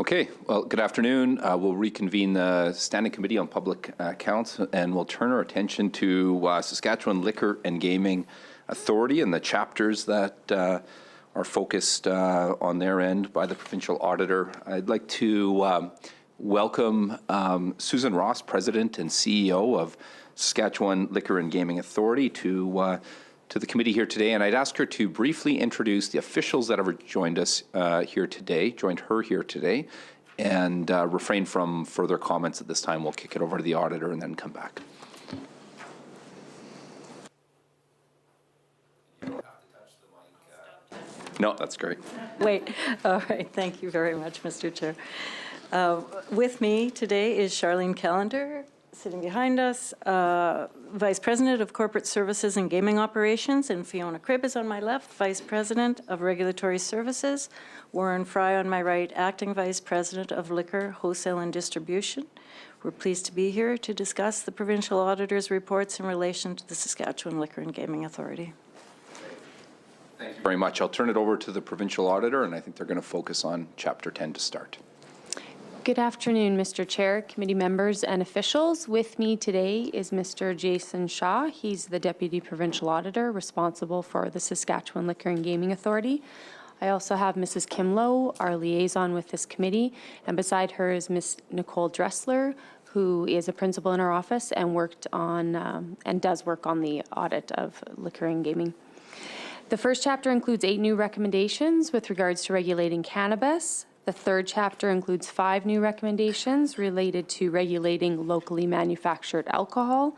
Okay, well, good afternoon. We'll reconvene the Standing Committee on Public Accounts, and we'll turn our attention to Saskatchewan Liquor and Gaming Authority and the chapters that are focused on their end by the provincial auditor. I'd like to welcome Susan Ross, President and CEO of Saskatchewan Liquor and Gaming Authority, to the committee here today, and I'd ask her to briefly introduce the officials that have joined her here today, and refrain from further comments at this time. We'll kick it over to the auditor and then come back. You don't have to touch the mic. No, that's great. Wait. All right. Thank you very much, Mr. Chair. With me today is Charlene Callender, sitting behind us, Vice President of Corporate Services and Gaming Operations, and Fiona Cribb is on my left, Vice President of Regulatory Services. Warren Fry on my right, Acting Vice President of Liquor, Wholesale and Distribution. We're pleased to be here to discuss the Provincial Auditor's reports in relation to the Saskatchewan Liquor and Gaming Authority. Thank you very much. I'll turn it over to the Provincial Auditor, and I think they're going to focus on Chapter 10 to start. Good afternoon, Mr. Chair, committee members and officials. With me today is Mr. Jason Shaw. He's the Deputy Provincial Auditor responsible for the Saskatchewan Liquor and Gaming Authority. I also have Mrs. Kim Lowe, our liaison with this committee, and beside her is Ms. Nicole Dressler, who is a principal in our office and worked on and does work on the audit of liquor and gaming. The first chapter includes 8 new recommendations with regards to regulating cannabis. The third chapter includes 5 new recommendations related to regulating locally manufactured alcohol.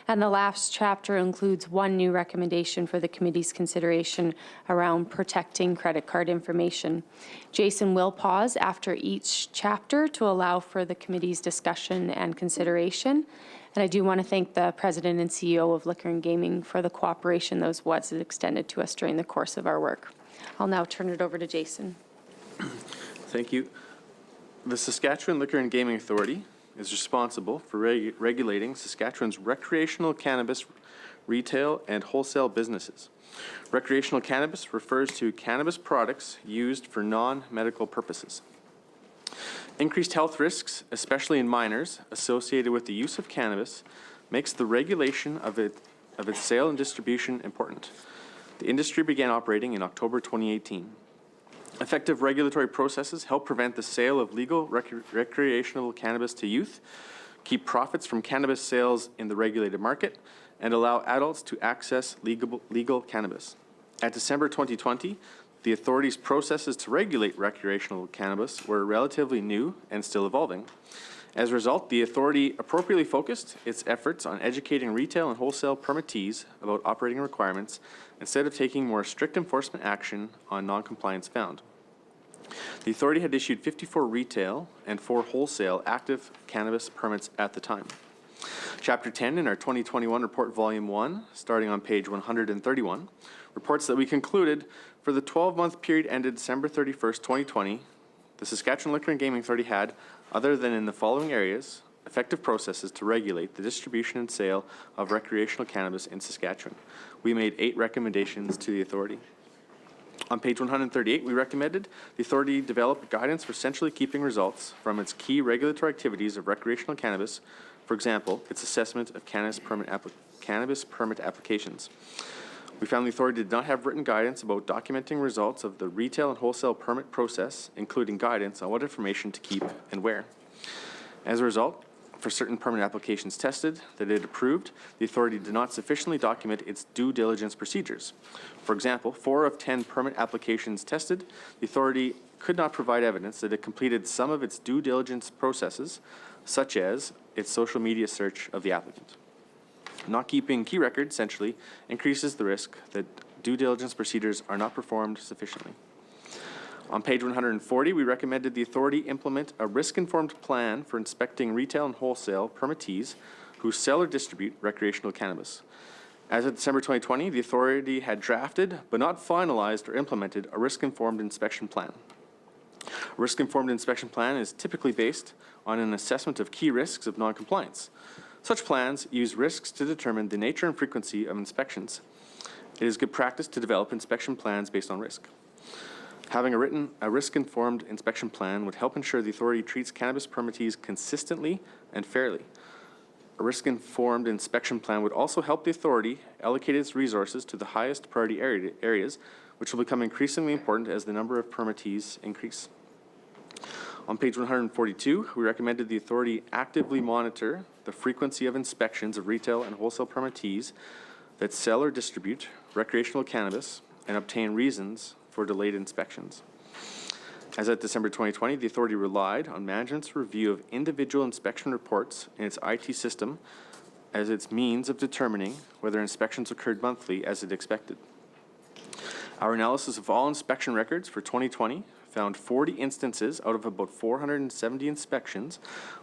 And the last chapter includes 1 new recommendation for the committee's consideration around protecting credit card information. Jason will pause after each chapter to allow for the committee's discussion and consideration. And I do want to thank the President and CEO of Liquor and Gaming for the cooperation that was extended to us during the course of our work. I'll now turn it over to Jason. Thank you. The Saskatchewan Liquor and Gaming Authority is responsible for regulating Saskatchewan's recreational cannabis retail and wholesale businesses. Recreational cannabis refers to cannabis products used for non-medical purposes. Increased health risks, especially in minors, associated with the use of cannabis, makes the regulation of its sale and distribution important. The industry began operating in October 2018. Effective regulatory processes help prevent the sale of legal recreational cannabis to youth, keep profits from cannabis sales in the regulated market, and allow adults to access legal cannabis. At December 2020, the authority's processes to regulate recreational cannabis were relatively new and still evolving. As a result, the authority appropriately focused its efforts on educating retail and wholesale permittees about operating requirements instead of taking more strict enforcement action on non-compliance found. The authority had issued 54 retail and 4 wholesale active cannabis permits at the time. Chapter 10 in our 2021 report, Volume 1, starting on page 131, reports that we concluded for the 12-month period ended December 31st, 2020, the Saskatchewan Liquor and Gaming Authority had, other than in the following areas, effective processes to regulate the distribution and sale of recreational cannabis in Saskatchewan. We made 8 recommendations to the authority. On page 138, we recommended the authority develop guidance for centrally keeping results from its key regulatory activities of recreational cannabis, for example, its assessment of cannabis permit applications. We found the authority did not have written guidance about documenting results of the retail and wholesale permit process, including guidance on what information to keep and where. As a result, for certain permit applications tested that it approved, the authority did not sufficiently document its due diligence procedures. For example, 4 of 10 permit applications tested, the authority could not provide evidence that it completed some of its due diligence processes, such as its social media search of the applicant. Not keeping key records centrally increases the risk that due diligence procedures are not performed sufficiently. On page 140, we recommended the authority implement a risk-informed plan for inspecting retail and wholesale permittees who sell or distribute recreational cannabis. As of December 2020, the authority had drafted, but not finalized or implemented, a risk-informed inspection plan. A risk-informed inspection plan is typically based on an assessment of key risks of non-compliance. Such plans use risks to determine the nature and frequency of inspections. It is good practice to develop inspection plans based on risk. Having a risk-informed inspection plan would help ensure the authority treats cannabis permittees consistently and fairly. A risk-informed inspection plan would also help the authority allocate its resources to the highest priority areas, which will become increasingly important as the number of permittees increase. On page 142, we recommended the authority actively monitor the frequency of inspections of retail and wholesale permittees that sell or distribute recreational cannabis and obtain reasons for delayed inspections. As at December 2020, the authority relied on management's review of individual inspection reports in its IT system as its means of determining whether inspections occurred monthly as it expected. Our analysis of all inspection records for 2020 found 40 instances out of about 470 inspections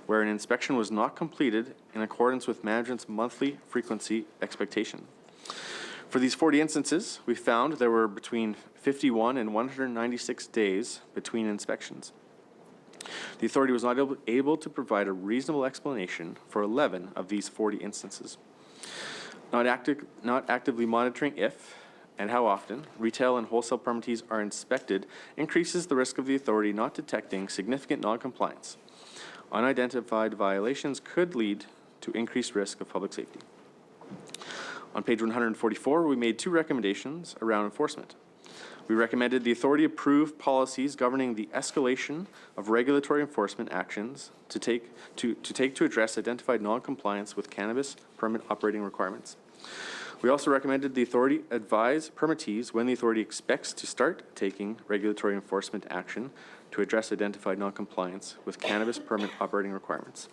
where an inspection was not completed in accordance with management's monthly frequency expectation. For these 40 instances, we found there were between 51 and 196 days between inspections. The authority was not able to provide a reasonable explanation for 11 of these 40 instances. Not actively monitoring if and how often retail and wholesale permittees are inspected increases the risk of the authority not detecting significant non-compliance. Unidentified violations could lead to increased risk of public safety. On page 144, we made 2 recommendations around enforcement. We recommended the authority approve policies governing the escalation of regulatory enforcement actions to take to address identified non-compliance with cannabis permit operating requirements. We also recommended the authority advise permittees when the authority expects to start taking regulatory enforcement action to address identified non-compliance with cannabis permit operating requirements.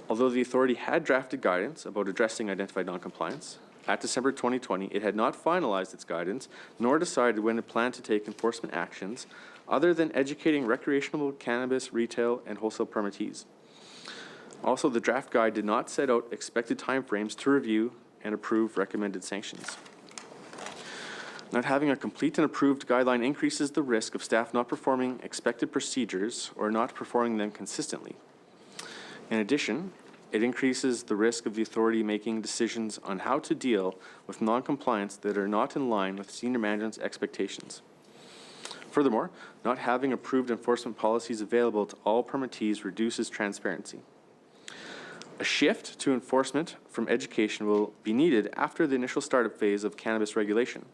Although the authority had drafted guidance about addressing identified noncompliance, at December 2020, it had not finalized its guidance, nor decided when it planned to take enforcement actions other than educating recreational cannabis retail and wholesale permittees. Also, the draft guide did not set out expected timeframes to review and approve recommended sanctions. Not having a complete and approved guideline increases the risk of staff not performing expected procedures or not performing them consistently. In addition, it increases the risk of the authority making decisions on how to deal with non-compliance that are not in line with senior management's expectations. Furthermore, not having approved enforcement policies available to all permittees reduces transparency. A shift to enforcement from education will be needed after the initial startup phase of cannabis regulation.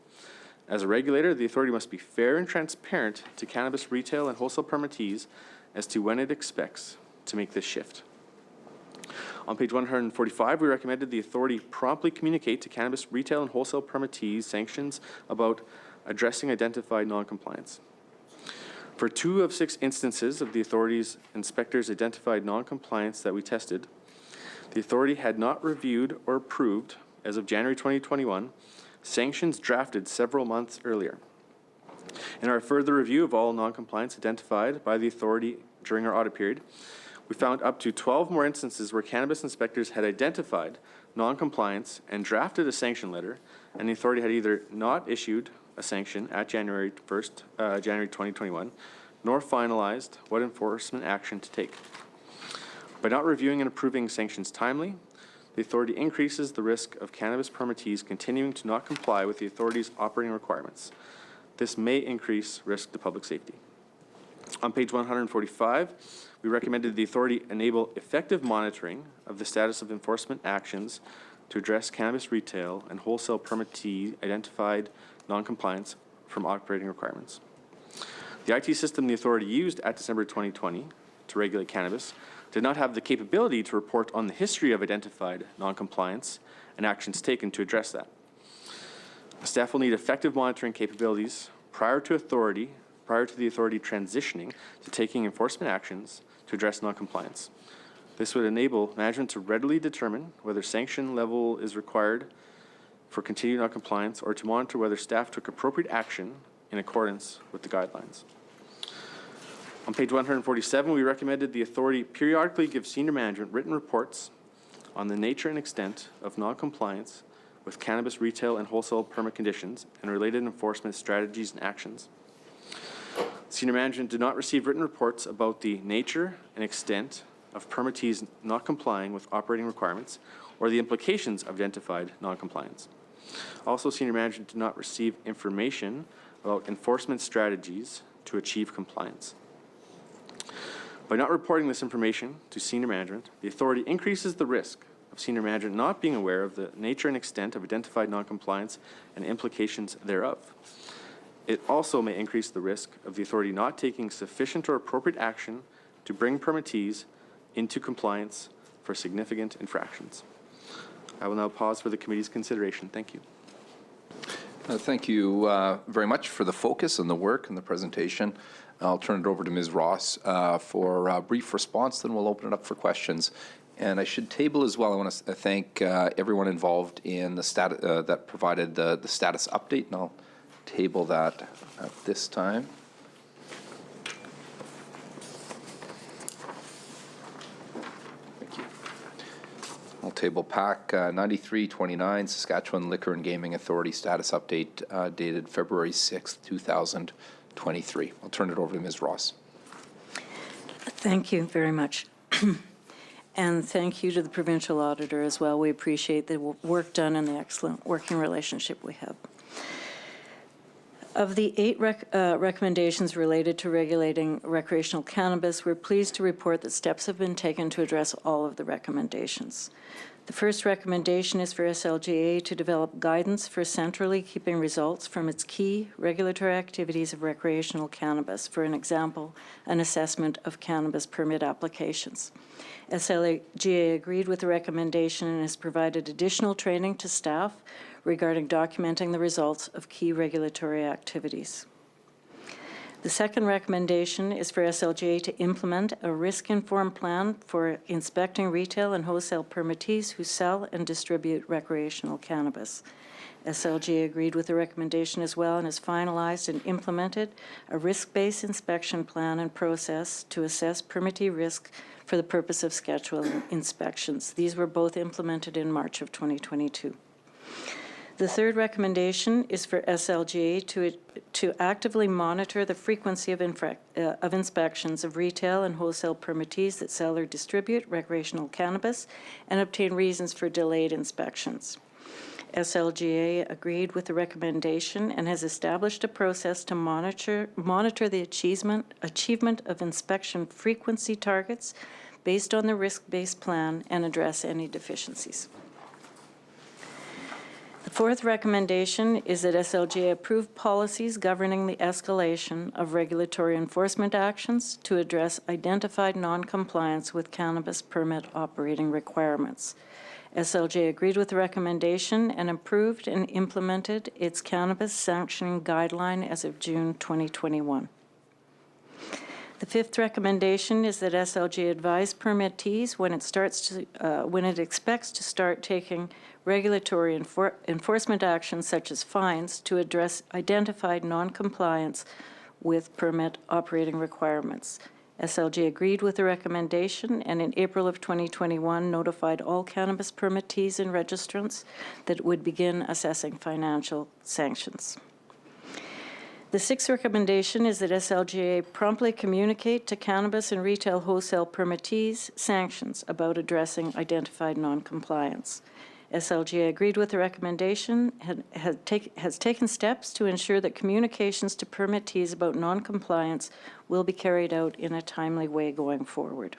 As a regulator, the authority must be fair and transparent to cannabis retail and wholesale permittees as to when it expects to make this shift. On page 145, we recommended the authority promptly communicate to cannabis retail and wholesale permittees sanctions about addressing identified noncompliance. For 2 of 6 instances of the authority's inspectors identified noncompliance that we tested, the authority had not reviewed or approved, as of January 2021, sanctions drafted several months earlier. In our further review of all noncompliance identified by the authority during our audit period, we found up to 12 more instances where cannabis inspectors had identified noncompliance and drafted a sanction letter, and the authority had either not issued a sanction at January 2021, nor finalized what enforcement action to take. By not reviewing and approving sanctions timely, the authority increases the risk of cannabis permittees continuing to not comply with the authority's operating requirements. This may increase risk to public safety. On page 145, we recommended the authority enable effective monitoring of the status of enforcement actions to address cannabis retail and wholesale permittee identified noncompliance from operating requirements. The IT system the authority used at December 2020 to regulate cannabis did not have the capability to report on the history of identified noncompliance and actions taken to address that. Staff will need effective monitoring capabilities prior to the authority transitioning to taking enforcement actions to address noncompliance. This would enable management to readily determine whether sanction level is required for continued noncompliance or to monitor whether staff took appropriate action in accordance with the guidelines. On page 147, we recommended the authority periodically give senior management written reports on the nature and extent of noncompliance with cannabis retail and wholesale permit conditions and related enforcement strategies and actions. Senior management did not receive written reports about the nature and extent of permittees not complying with operating requirements or the implications of identified noncompliance. Also, senior management did not receive information about enforcement strategies to achieve compliance. By not reporting this information to senior management, the authority increases the risk of senior management not being aware of the nature and extent of identified noncompliance and implications thereof. It also may increase the risk of the authority not taking sufficient or appropriate action to bring permittees into compliance for significant infractions. I will now pause for the committee's consideration. Thank you. Thank you very much for the focus and the work and the presentation. I'll turn it over to Ms. Ross for a brief response, then we'll open it up for questions. And I should table as well, I want to thank everyone involved in the that provided the status update, and I'll table that at this time. Thank you. I'll table PAC 9329, Saskatchewan Liquor and Gaming Authority status update dated February 6th, 2023. I'll turn it over to Ms. Ross. Thank you very much. And thank you to the provincial auditor as well. We appreciate the work done and the excellent working relationship we have. Of the 8 recommendations related to regulating recreational cannabis, we're pleased to report that steps have been taken to address all of the recommendations. The first recommendation is for SLGA to develop guidance for centrally keeping results from its key regulatory activities of recreational cannabis, for an example, an assessment of cannabis permit applications. SLGA agreed with the recommendation and has provided additional training to staff regarding documenting the results of key regulatory activities. The second recommendation is for SLGA to implement a risk-informed plan for inspecting retail and wholesale permittees who sell and distribute recreational cannabis. SLGA agreed with the recommendation as well and has finalized and implemented a risk-based inspection plan and process to assess permittee risk for the purpose of scheduling inspections. These were both implemented in March of 2022. The third recommendation is for SLGA to actively monitor the frequency of inspections of retail and wholesale permittees that sell or distribute recreational cannabis and obtain reasons for delayed inspections. SLGA agreed with the recommendation and has established a process to monitor the achievement of inspection frequency targets based on the risk-based plan and address any deficiencies. The fourth recommendation is that SLGA approve policies governing the escalation of regulatory enforcement actions to address identified noncompliance with cannabis permit operating requirements. SLGA agreed with the recommendation and approved and implemented its cannabis sanctioning guideline as of June 2021. The fifth recommendation is that SLGA advise permittees when it expects to start taking regulatory enforcement actions such as fines to address identified noncompliance with permit operating requirements. SLG agreed with the recommendation and in April of 2021 notified all cannabis permittees and registrants that it would begin assessing financial sanctions. The sixth recommendation is that SLGA promptly communicate to cannabis and retail wholesale permittees sanctions about addressing identified noncompliance. SLGA agreed with the recommendation, has taken steps to ensure that communications to permittees about noncompliance will be carried out in a timely way going forward.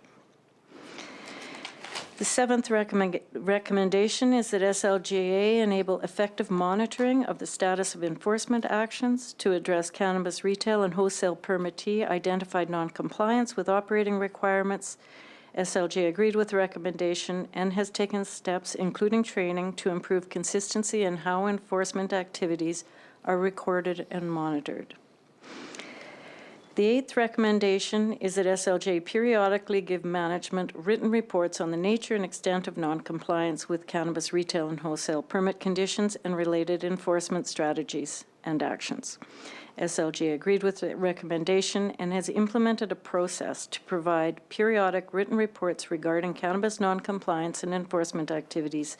The seventh recommendation is that SLGA enable effective monitoring of the status of enforcement actions to address cannabis retail and wholesale permittee identified noncompliance with operating requirements. SLG agreed with the recommendation and has taken steps, including training, to improve consistency in how enforcement activities are recorded and monitored. The eighth recommendation is that SLJ periodically give management written reports on the nature and extent of noncompliance with cannabis retail and wholesale permit conditions and related enforcement strategies and actions. SLG agreed with the recommendation and has implemented a process to provide periodic written reports regarding cannabis noncompliance and enforcement activities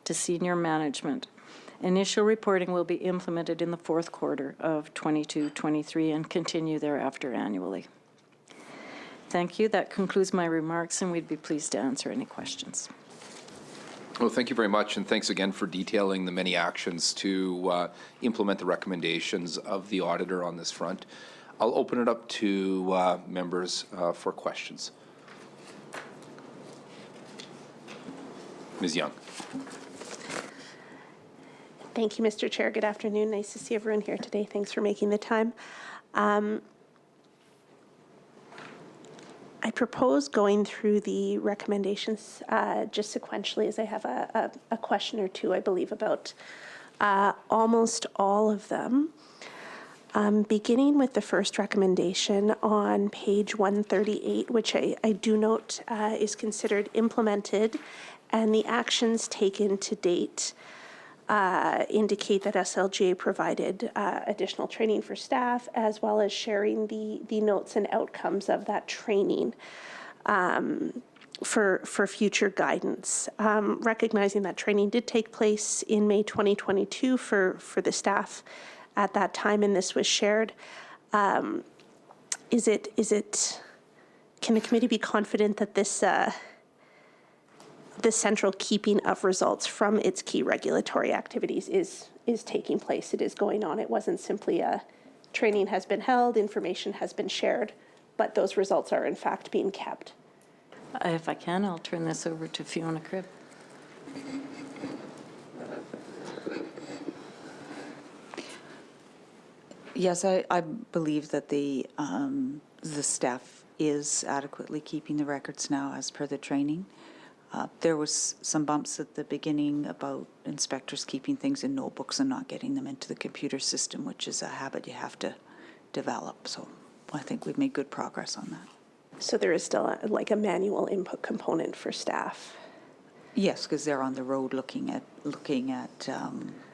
to senior management. Initial reporting will be implemented in the fourth quarter of 22-23 and continue thereafter annually. Thank you. That concludes my remarks, and we'd be pleased to answer any questions. Well, thank you very much, and thanks again for detailing the many actions to implement the recommendations of the auditor on this front. I'll open it up to members for questions. Ms. Young. Thank you, Mr. Chair. Good afternoon. Nice to see everyone here today. Thanks for making the time. I propose going through the recommendations just sequentially, as I have a question or two, I believe, about almost all of them. Beginning with the first recommendation on page 138, which I do note is considered implemented, and the actions taken to date indicate that SLGA provided additional training for staff, as well as sharing the notes and outcomes of that training for future guidance. Recognizing that training did take place in May 2022 for the staff at that time, and this was shared. Can the committee be confident that this the central keeping of results from its key regulatory activities is taking place? It is going on. It wasn't simply a training has been held, information has been shared, but those results are in fact being kept. If I can, I'll turn this over to Fiona Cribb. Yes, I believe that the staff is adequately keeping the records now as per the training. There was some bumps at the beginning about inspectors keeping things in notebooks and not getting them into the computer system, which is a habit you have to develop. So I think we've made good progress on that. So there is still a manual input component for staff. Yes, because they're on the road looking at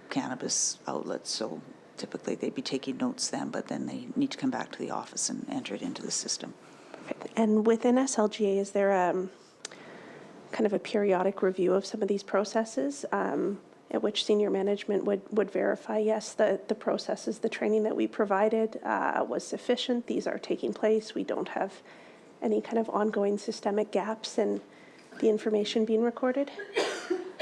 cannabis outlets. So typically they'd be taking notes then, but then they need to come back to the office and enter it into the system. And within SLGA, is there kind of a periodic review of some of these processes at which senior management would verify, yes, the processes, the training that we provided was sufficient, these are taking place, we don't have any kind of ongoing systemic gaps in the information being recorded?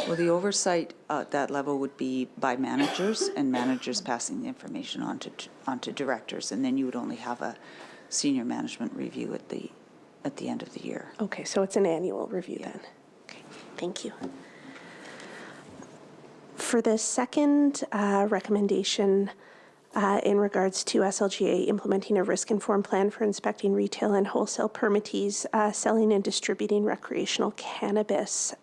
Well, the oversight at that level would be by managers, and managers passing the information on to directors, and then you would only have a senior management review at the end of the year. Okay, so it's an annual review then. Okay, thank you. For the second recommendation in regards to SLGA implementing a risk-informed plan for inspecting retail and wholesale permittees selling and distributing recreational cannabis,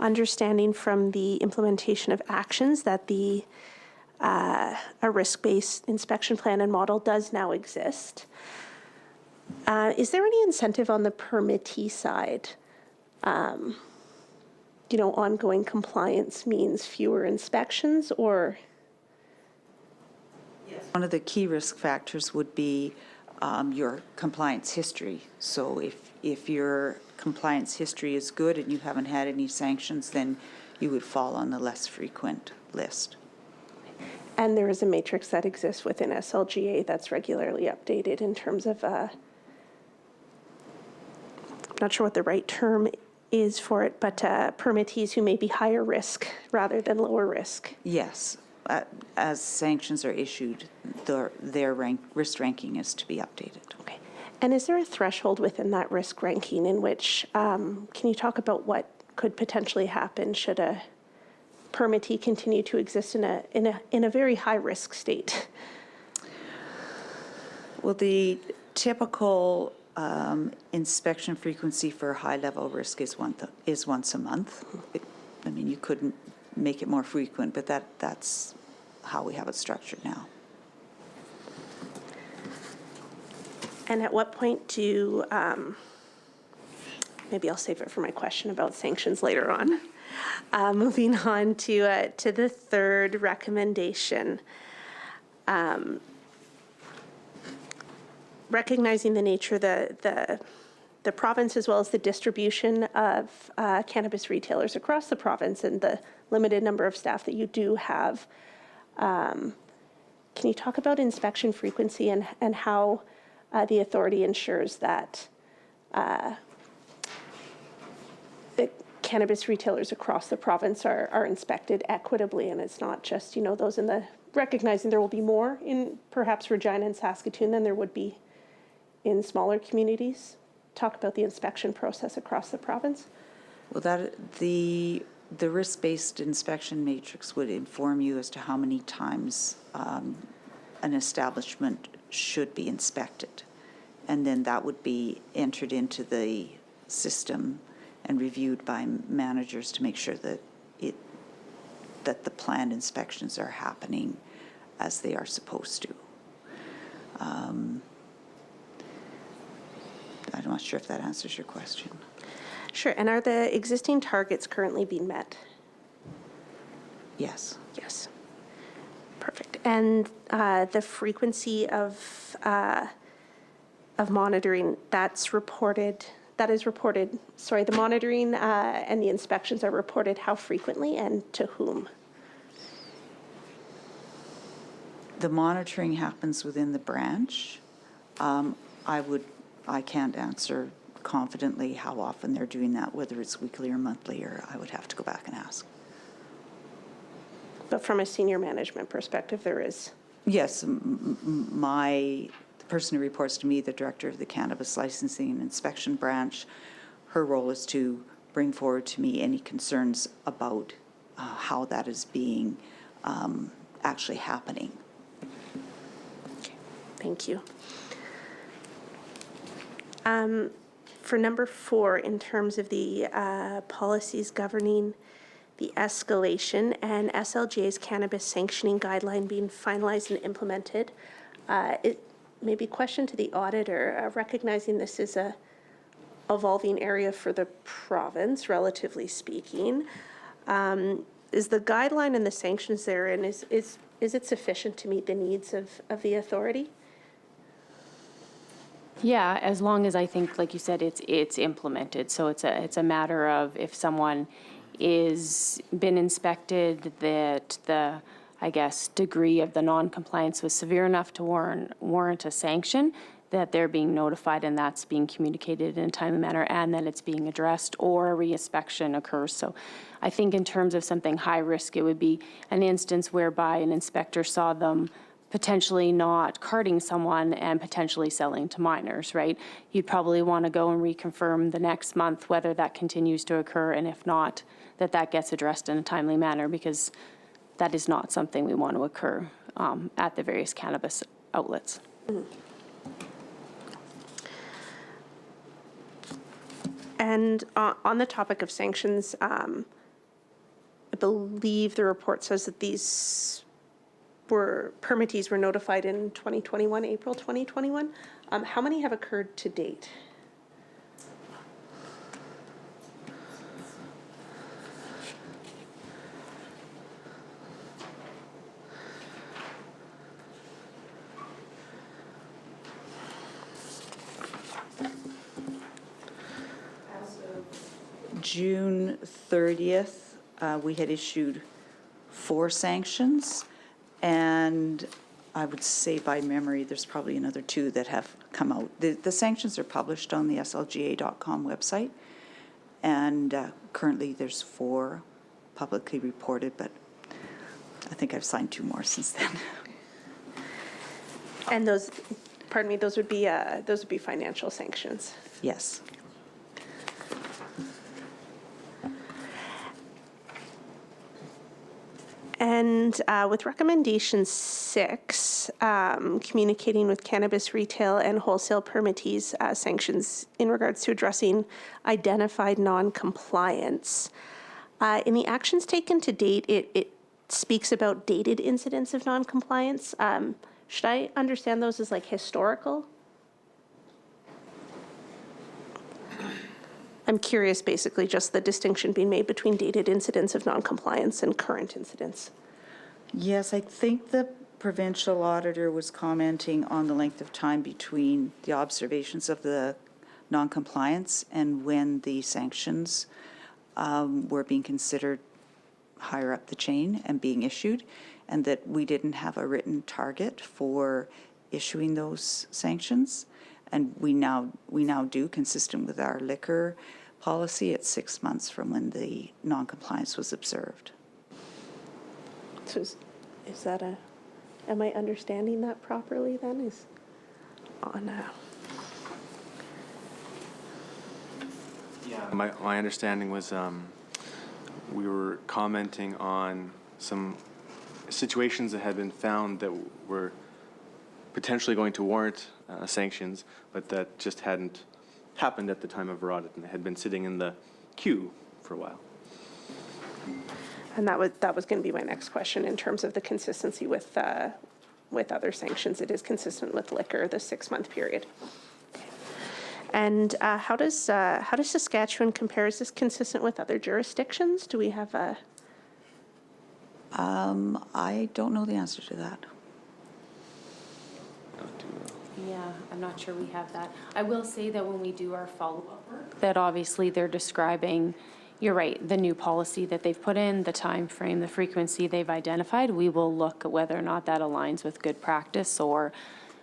understanding from the implementation of actions that a risk-based inspection plan and model does now exist. Is there any incentive on the permittee side? Ongoing compliance means fewer inspections, or? One of the key risk factors would be your compliance history. So if your compliance history is good and you haven't had any sanctions, then you would fall on the less frequent list. And there is a matrix that exists within SLGA that's regularly updated in terms of, I'm not sure what the right term is for it, but permittees who may be higher risk rather than lower risk. Yes. As sanctions are issued, their risk ranking is to be updated. Okay. And is there a threshold within that risk ranking in which, can you talk about what could potentially happen should a permittee continue to exist in a very high risk state? Well, the typical inspection frequency for high level risk is once a month. You couldn't make it more frequent, but that's how we have it structured now. And at what point do, maybe I'll save it for my question about sanctions later on. Moving on to the third recommendation. Recognizing the nature of the province as well as the distribution of cannabis retailers across the province and the limited number of staff that you do have, can you talk about inspection frequency and how the authority ensures that cannabis retailers across the province are inspected equitably, and it's not just, you know, those in the, recognizing there will be more in perhaps Regina and Saskatoon than there would be in smaller communities. Talk about the inspection process across the province. Well, the risk-based inspection matrix would inform you as to how many times an establishment should be inspected. And then that would be entered into the system and reviewed by managers to make sure that the planned inspections are happening as they are supposed to. I'm not sure if that answers your question. Sure, and are the existing targets currently being met? Yes. Yes. Perfect. And the frequency of monitoring, that is reported, sorry, the monitoring and the inspections are reported how frequently and to whom? The monitoring happens within the branch. I can't answer confidently how often they're doing that, whether it's weekly or monthly, or I would have to go back and ask. But from a senior management perspective, there is. Yes, the person who reports to me, the director of the Cannabis Licensing and Inspection Branch, her role is to bring forward to me any concerns about how that is being actually happening. Okay, thank you. For number 4, in terms of the policies governing the escalation and SLGA's cannabis sanctioning guideline being finalized and implemented, it may be a question to the auditor, recognizing this is a evolving area for the province, relatively speaking. Is the guideline and the sanctions therein, is it sufficient to meet the needs of the authority? Yeah, as long as I think, like you said, it's implemented. So it's a matter of if someone is been inspected, that the, I guess, degree of the non-compliance was severe enough to warrant a sanction, that they're being notified and that's being communicated in a timely manner, and then it's being addressed, or a re-inspection occurs. So I think in terms of something high risk, it would be an instance whereby an inspector saw them potentially not carding someone and potentially selling to minors, right? You'd probably want to go and reconfirm the next month whether that continues to occur, and if not, that gets addressed in a timely manner, because that is not something we want to occur at the various cannabis outlets. Mm-hmm. And on the topic of sanctions, I believe the report says that these permittees were notified in 2021, April 2021. How many have occurred to date? June 30th, we had issued 4 sanctions, and I would say by memory, there's probably another 2 that have come out. The sanctions are published on the slga.com website, and currently there's 4 publicly reported, but I think I've signed 2 more since then. And those, pardon me, those would be financial sanctions. Yes. And with recommendation 6, communicating with cannabis retail and wholesale permittees sanctions in regards to addressing identified non-compliance. In the actions taken to date, it speaks about dated incidents of non-compliance. Should I understand those as like historical? I'm curious, basically, just the distinction being made between dated incidents of non-compliance and current incidents. Yes, I think the provincial auditor was commenting on the length of time between the observations of the non-compliance and when the sanctions were being considered higher up the chain and being issued, and that we didn't have a written target for issuing those sanctions. And we now do, consistent with our liquor policy, it's 6 months from when the noncompliance was observed. So is that am I understanding that properly then? Is on My understanding was we were commenting on some situations that had been found that were potentially going to warrant sanctions, but that just hadn't happened at the time of our audit and had been sitting in the queue for a while. And that was going to be my next question in terms of the consistency with other sanctions. It is consistent with liquor, the 6-month period. And how does Saskatchewan compare? Is this consistent with other jurisdictions? Do we have a? I don't know the answer to that. Yeah, I'm not sure we have that. I will say that when we do our follow-up work, that obviously they're describing, you're right, the new policy that they've put in, the time frame, the frequency they've identified. We will look at whether or not that aligns with good practice or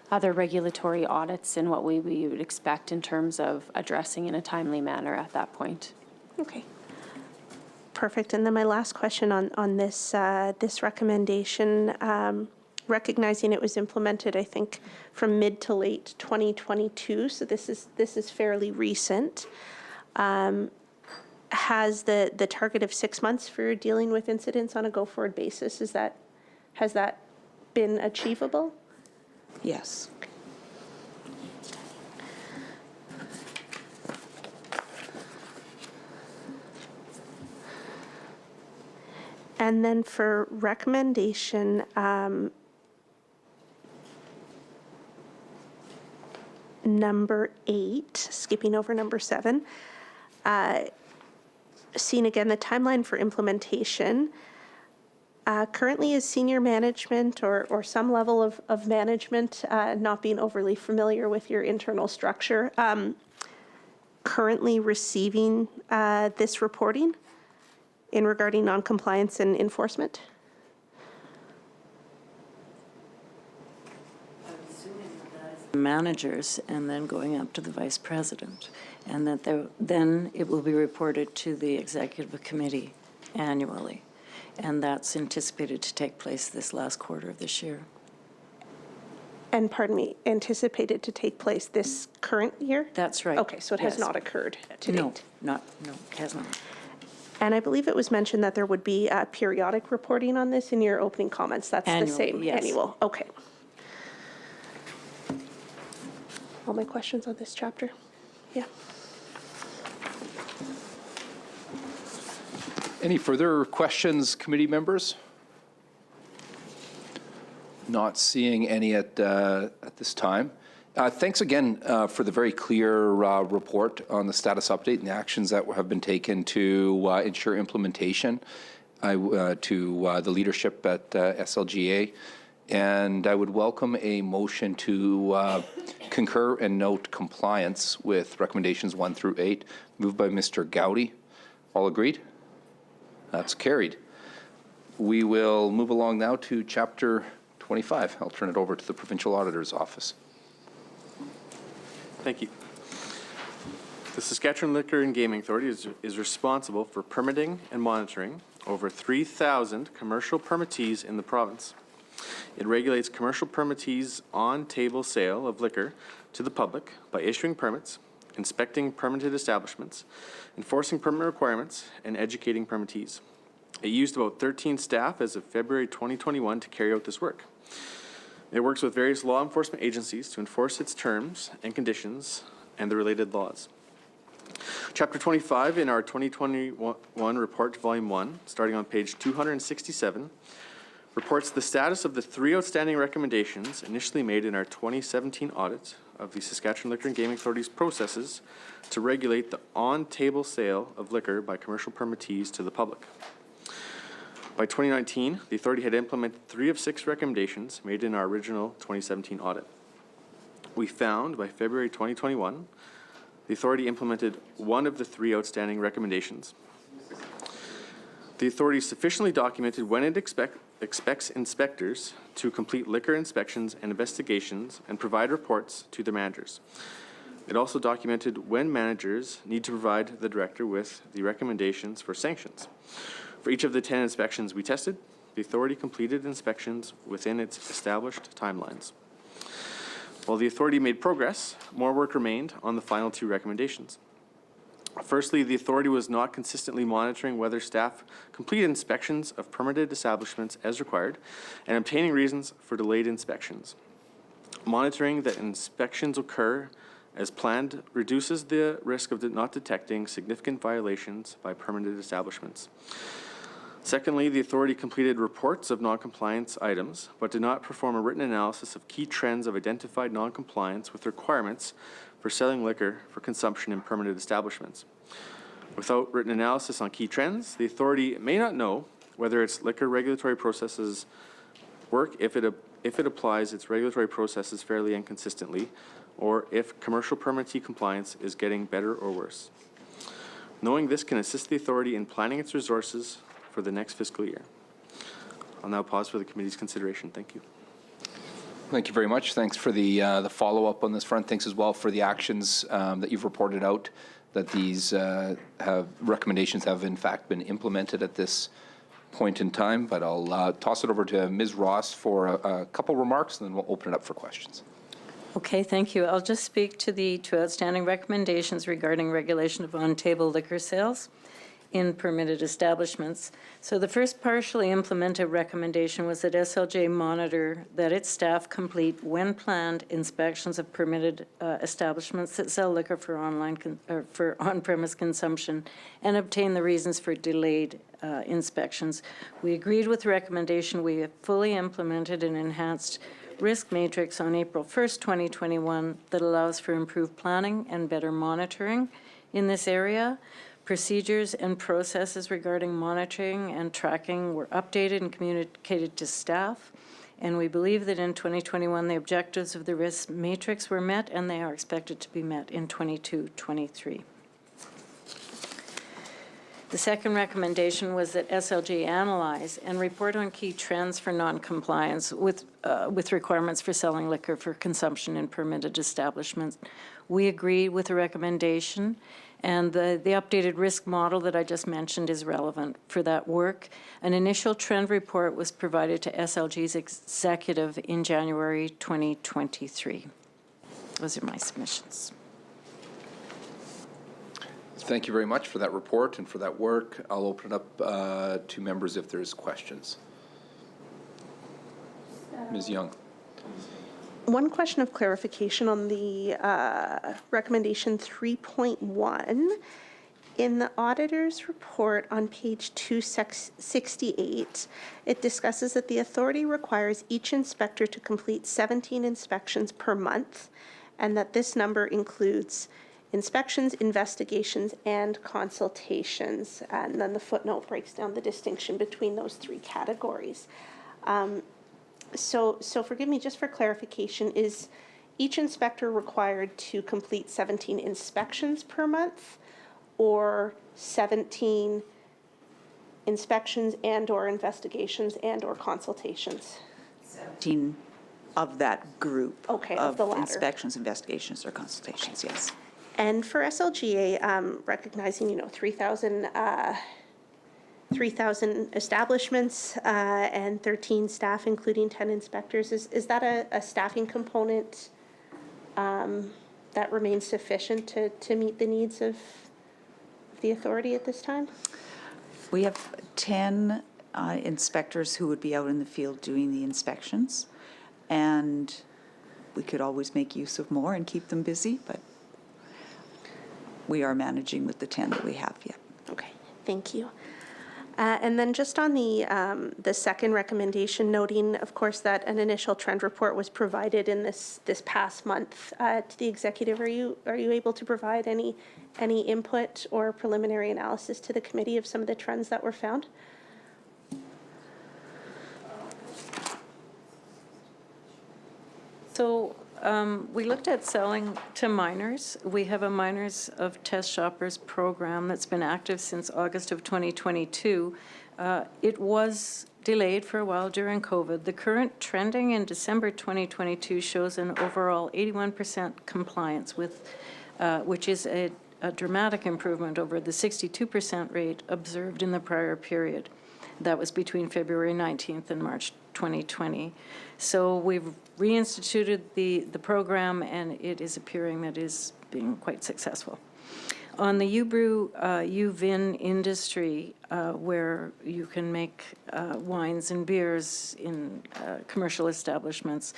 other regulatory audits and what we would expect in terms of addressing in a timely manner at that point. Okay. Perfect. And then my last question on this this recommendation, recognizing it was implemented, I think, from mid to late 2022. So this is fairly recent. Has the target of 6 months for dealing with incidents on a go-forward basis, has that been achievable? Yes. And then for recommendation number 8, skipping over number 7, seeing again the timeline for implementation. Currently is senior management or some level of management, not being overly familiar with your internal structure, currently receiving this reporting in regarding noncompliance and enforcement? Managers and then going up to the vice president, and that then it will be reported to the executive committee annually, and that's anticipated to take place this last quarter of this year. And pardon me, anticipated to take place this current year? That's right. Okay, so it has Yes. not occurred to No, date. no, it has not. And I believe it was mentioned that there would be periodic reporting on this in your opening comments. That's the Annual, same, yes. annual, okay. All my questions on this chapter? Yeah. Any further questions, committee members? Not seeing any at this time. Thanks again for the very clear report on the status update and the actions that have been taken to ensure implementation to the leadership at SLGA. And I would welcome a motion to concur and note compliance with recommendations 1 through 8, moved by Mr. Gowdy. All agreed? That's carried. We will move along now to Chapter 25. I'll turn it over to the Provincial Auditor's Office. Thank you. The Saskatchewan Liquor and Gaming Authority is responsible for permitting and monitoring over 3,000 commercial permittees in the province. It regulates commercial permittees' on-table sale of liquor to the public by issuing permits, inspecting permitted establishments, enforcing permit requirements, and educating permittees. It used about 13 staff as of February 2021 to carry out this work. It works with various law enforcement agencies to enforce its terms and conditions and the related laws. Chapter 25 in our 2021 report, Volume 1, starting on page 267, reports the status of the 3 outstanding recommendations initially made in our 2017 audit of the Saskatchewan Liquor and Gaming Authority's processes to regulate the on-table sale of liquor by commercial permittees to the public. By 2019, the authority had implemented 3 of 6 recommendations made in our original 2017 audit. We found by February 2021, the authority implemented 1 of the 3 outstanding recommendations. The authority sufficiently documented when it expects inspectors to complete liquor inspections and investigations and provide reports to the managers. It also documented when managers need to provide the director with the recommendations for sanctions. For each of the 10 inspections we tested, the authority completed inspections within its established timelines. While the authority made progress, more work remained on the final 2 recommendations. Firstly, the authority was not consistently monitoring whether staff completed inspections of permitted establishments as required and obtaining reasons for delayed inspections. Monitoring that inspections occur as planned reduces the risk of not detecting significant violations by permitted establishments. Secondly, the authority completed reports of noncompliance items, but did not perform a written analysis of key trends of identified noncompliance with requirements for selling liquor for consumption in permitted establishments. Without written analysis on key trends, the authority may not know whether its liquor regulatory processes work if it applies its regulatory processes fairly and consistently, or if commercial permittee compliance is getting better or worse. Knowing this can assist the authority in planning its resources for the next fiscal year. I'll now pause for the committee's consideration. Thank you. Thank you very much. Thanks for the follow-up on this front. Thanks as well for the actions that you've reported out, that these recommendations have in fact been implemented at this point in time. But I'll toss it over to Ms. Ross for a couple remarks, and then we'll open it up for questions. Okay, thank you. I'll just speak to the 2 outstanding recommendations regarding regulation of on-table liquor sales in permitted establishments. So the first partially implemented recommendation was that SLJ monitor that its staff complete, when planned, inspections of permitted establishments that sell liquor for for on-premise consumption and obtain the reasons for delayed inspections. We agreed with the recommendation. We have fully implemented an enhanced risk matrix on April 1st, 2021 that allows for improved planning and better monitoring in this area. Procedures and processes regarding monitoring and tracking were updated and communicated to staff. And we believe that in 2021, the objectives of the risk matrix were met, and they are expected to be met in 22-23. The second recommendation was that SLG analyze and report on key trends for noncompliance with requirements for selling liquor for consumption in permitted establishments. We agree with the recommendation, and the updated risk model that I just mentioned is relevant for that work. An initial trend report was provided to SLG's executive in January 2023. Those are my submissions. Thank you very much for that report and for that work. I'll open it up to members if there's questions. Ms. Young. One question of clarification on the recommendation 3.1. In the auditor's report on page 268, it discusses that the authority requires each inspector to complete 17 inspections per month, and that this number includes inspections, investigations, and consultations. And then the footnote breaks down the distinction between those 3 categories. So forgive me, just for clarification, is each inspector required to complete 17 inspections per month, or 17 inspections and or investigations and or consultations? 17 of that group. Okay, of the latter. Inspections, investigations, or consultations, yes. And for SLGA, recognizing, 3,000 establishments and 13 staff, including 10 inspectors, is that a staffing component that remains sufficient to meet the needs of the authority at this time? We have 10 inspectors who would be out in the field doing the inspections, and we could always make use of more and keep them busy, but we are managing with the 10 that we have yet. Okay, thank you. And then just on the second recommendation, noting, of course, that an initial trend report was provided in this past month to the executive. Are you able to provide any input or preliminary analysis to the committee of some of the trends that were found? So We looked at selling to minors. We have a Minors of Test Shoppers program that's been active since August of 2022. It was delayed for a while during COVID. The current trending in December 2022 shows an overall 81% compliance with, which is a dramatic improvement over the 62% rate observed in the prior period. That was between February 19th and March 2020. So we've reinstituted the program, and it is appearing that it is being quite successful. On the U-Brew, U-Vin industry, where you can make wines and beers in commercial establishments,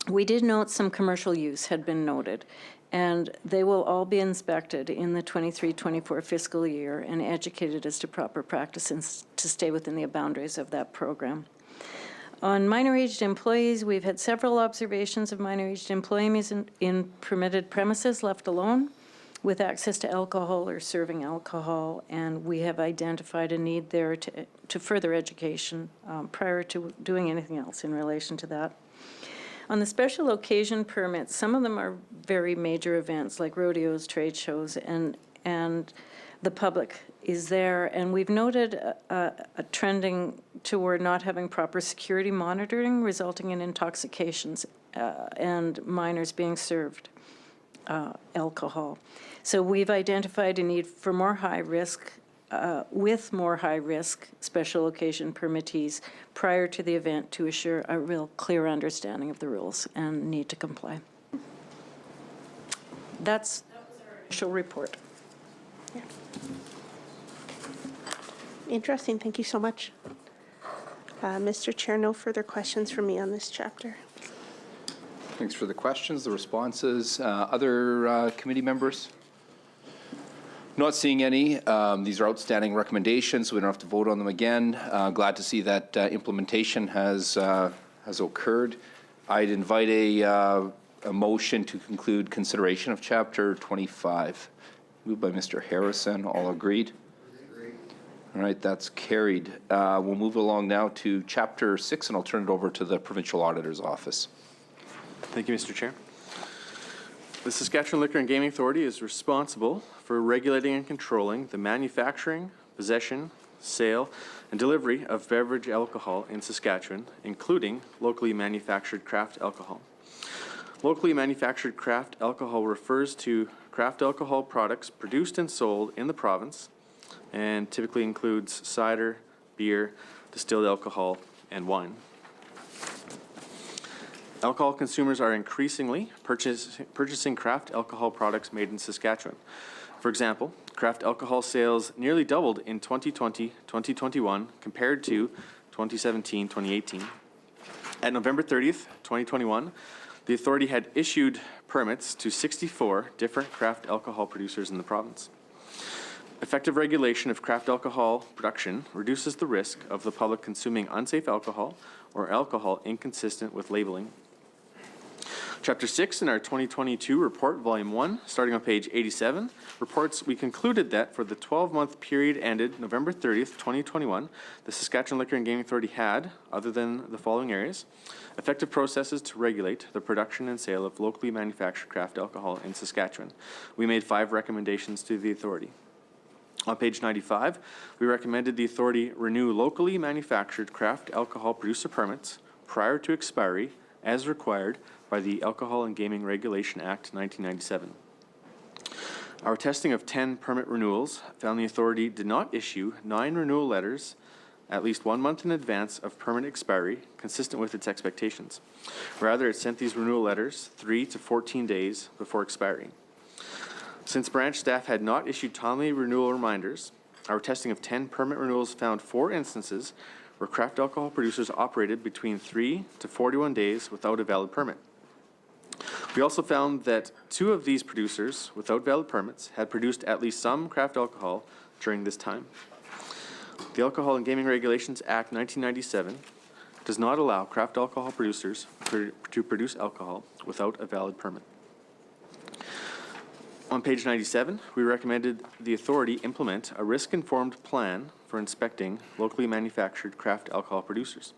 we did note some commercial use had been noted, and they will all be inspected in the 23-24 fiscal year and educated as to proper practices to stay within the boundaries of that program. On minor-aged employees, we've had several observations of minor-aged employees in permitted premises left alone with access to alcohol or serving alcohol, and we have identified a need there to further education prior to doing anything else in relation to that. On the special occasion permits, some of them are very major events like rodeos, trade shows, and the public is there. And we've noted a trending toward not having proper security monitoring, resulting in intoxications and minors being served alcohol. So we've identified a need for more high risk, with more high-risk special occasion permittees prior to the event to assure a real clear understanding of the rules and need to comply. That was our initial report. Yeah. Interesting. Thank you so much. Mr. Chair, no further questions from me on this chapter. Thanks for the questions, the responses. Other committee members? Not seeing any. These are outstanding recommendations, so we don't have to vote on them again. Glad to see that implementation has occurred. I'd invite a motion to conclude consideration of Chapter 25. Moved by Mr. Harrison. All agreed? All right, that's carried. We'll move along now to Chapter 6, and I'll turn it over to the Provincial Auditor's Office. Thank you, Mr. Chair. The Saskatchewan Liquor and Gaming Authority is responsible for regulating and controlling the manufacturing, possession, sale, and delivery of beverage alcohol in Saskatchewan, including locally manufactured craft alcohol. Locally manufactured craft alcohol refers to craft alcohol products produced and sold in the province, and typically includes cider, beer, distilled alcohol, and wine. Alcohol consumers are increasingly purchasing craft alcohol products made in Saskatchewan. For example, craft alcohol sales nearly doubled in 2020-2021 compared to 2017-2018. At November 30th, 2021, the authority had issued permits to 64 different craft alcohol producers in the province. Effective regulation of craft alcohol production reduces the risk of the public consuming unsafe alcohol or alcohol inconsistent with labeling. Chapter 6 in our 2022 report, Volume 1, starting on page 87, reports we concluded that for the 12-month period ended November 30th, 2021, the Saskatchewan Liquor and Gaming Authority had, other than the following areas, effective processes to regulate the production and sale of locally manufactured craft alcohol in Saskatchewan. We made 5 recommendations to the authority. On page 95, we recommended the authority renew locally manufactured craft alcohol producer permits prior to expiry as required by the Alcohol and Gaming Regulation Act 1997. Our testing of 10 permit renewals found the authority did not issue 9 renewal letters at least 1 month in advance of permit expiry, consistent with its expectations. Rather, it sent these renewal letters 3 to 14 days before expiry. Since branch staff had not issued timely renewal reminders, our testing of 10 permit renewals found 4 instances where craft alcohol producers operated between 3 to 41 days without a valid permit. We also found that 2 of these producers, without valid permits, had produced at least some craft alcohol during this time. The Alcohol and Gaming Regulations Act 1997 does not allow craft alcohol producers to produce alcohol without a valid permit. On page 97, we recommended the authority implement a risk-informed plan for inspecting locally manufactured craft alcohol producers.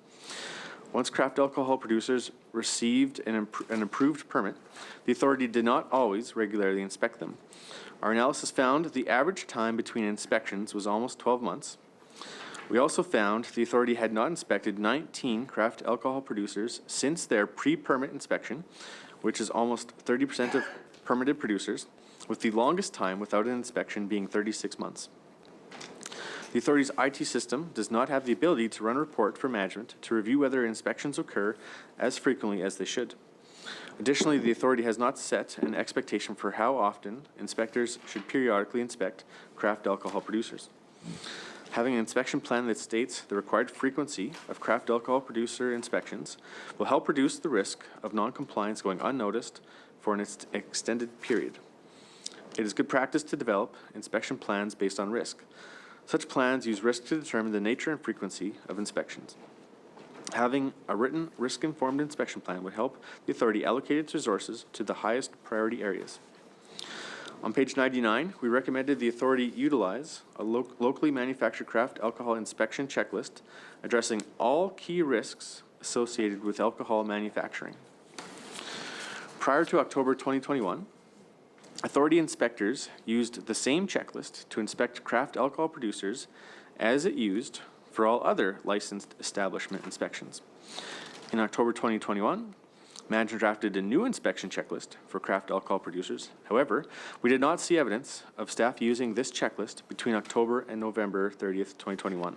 Once craft alcohol producers received an approved permit, the authority did not always regularly inspect them. Our analysis found the average time between inspections was almost 12 months. We also found the authority had not inspected 19 craft alcohol producers since their pre-permit inspection, which is almost 30% of permitted producers, with the longest time without an inspection being 36 months. The authority's IT system does not have the ability to run a report for management to review whether inspections occur as frequently as they should. Additionally, the authority has not set an expectation for how often inspectors should periodically inspect craft alcohol producers. Having an inspection plan that states the required frequency of craft alcohol producer inspections will help reduce the risk of non-compliance going unnoticed for an extended period. It is good practice to develop inspection plans based on risk. Such plans use risk to determine the nature and frequency of inspections. Having a written, risk-informed inspection plan would help the authority allocate its resources to the highest priority areas. On page 99, we recommended the authority utilize a locally manufactured craft alcohol inspection checklist addressing all key risks associated with alcohol manufacturing. Prior to October 2021, authority inspectors used the same checklist to inspect craft alcohol producers as it used for all other licensed establishment inspections. In October 2021, management drafted a new inspection checklist for craft alcohol producers. However, we did not see evidence of staff using this checklist between October and November 30th, 2021.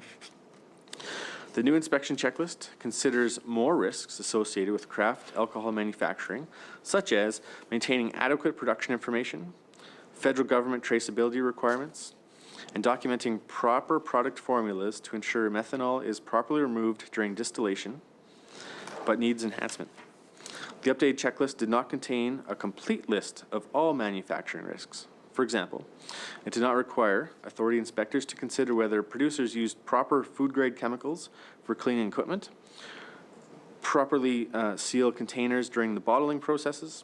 The new inspection checklist considers more risks associated with craft alcohol manufacturing, such as maintaining adequate production information, federal government traceability requirements, and documenting proper product formulas to ensure methanol is properly removed during distillation, but needs enhancement. The updated checklist did not contain a complete list of all manufacturing risks. For example, it did not require authority inspectors to consider whether producers used proper food-grade chemicals for cleaning equipment, properly seal containers during the bottling processes,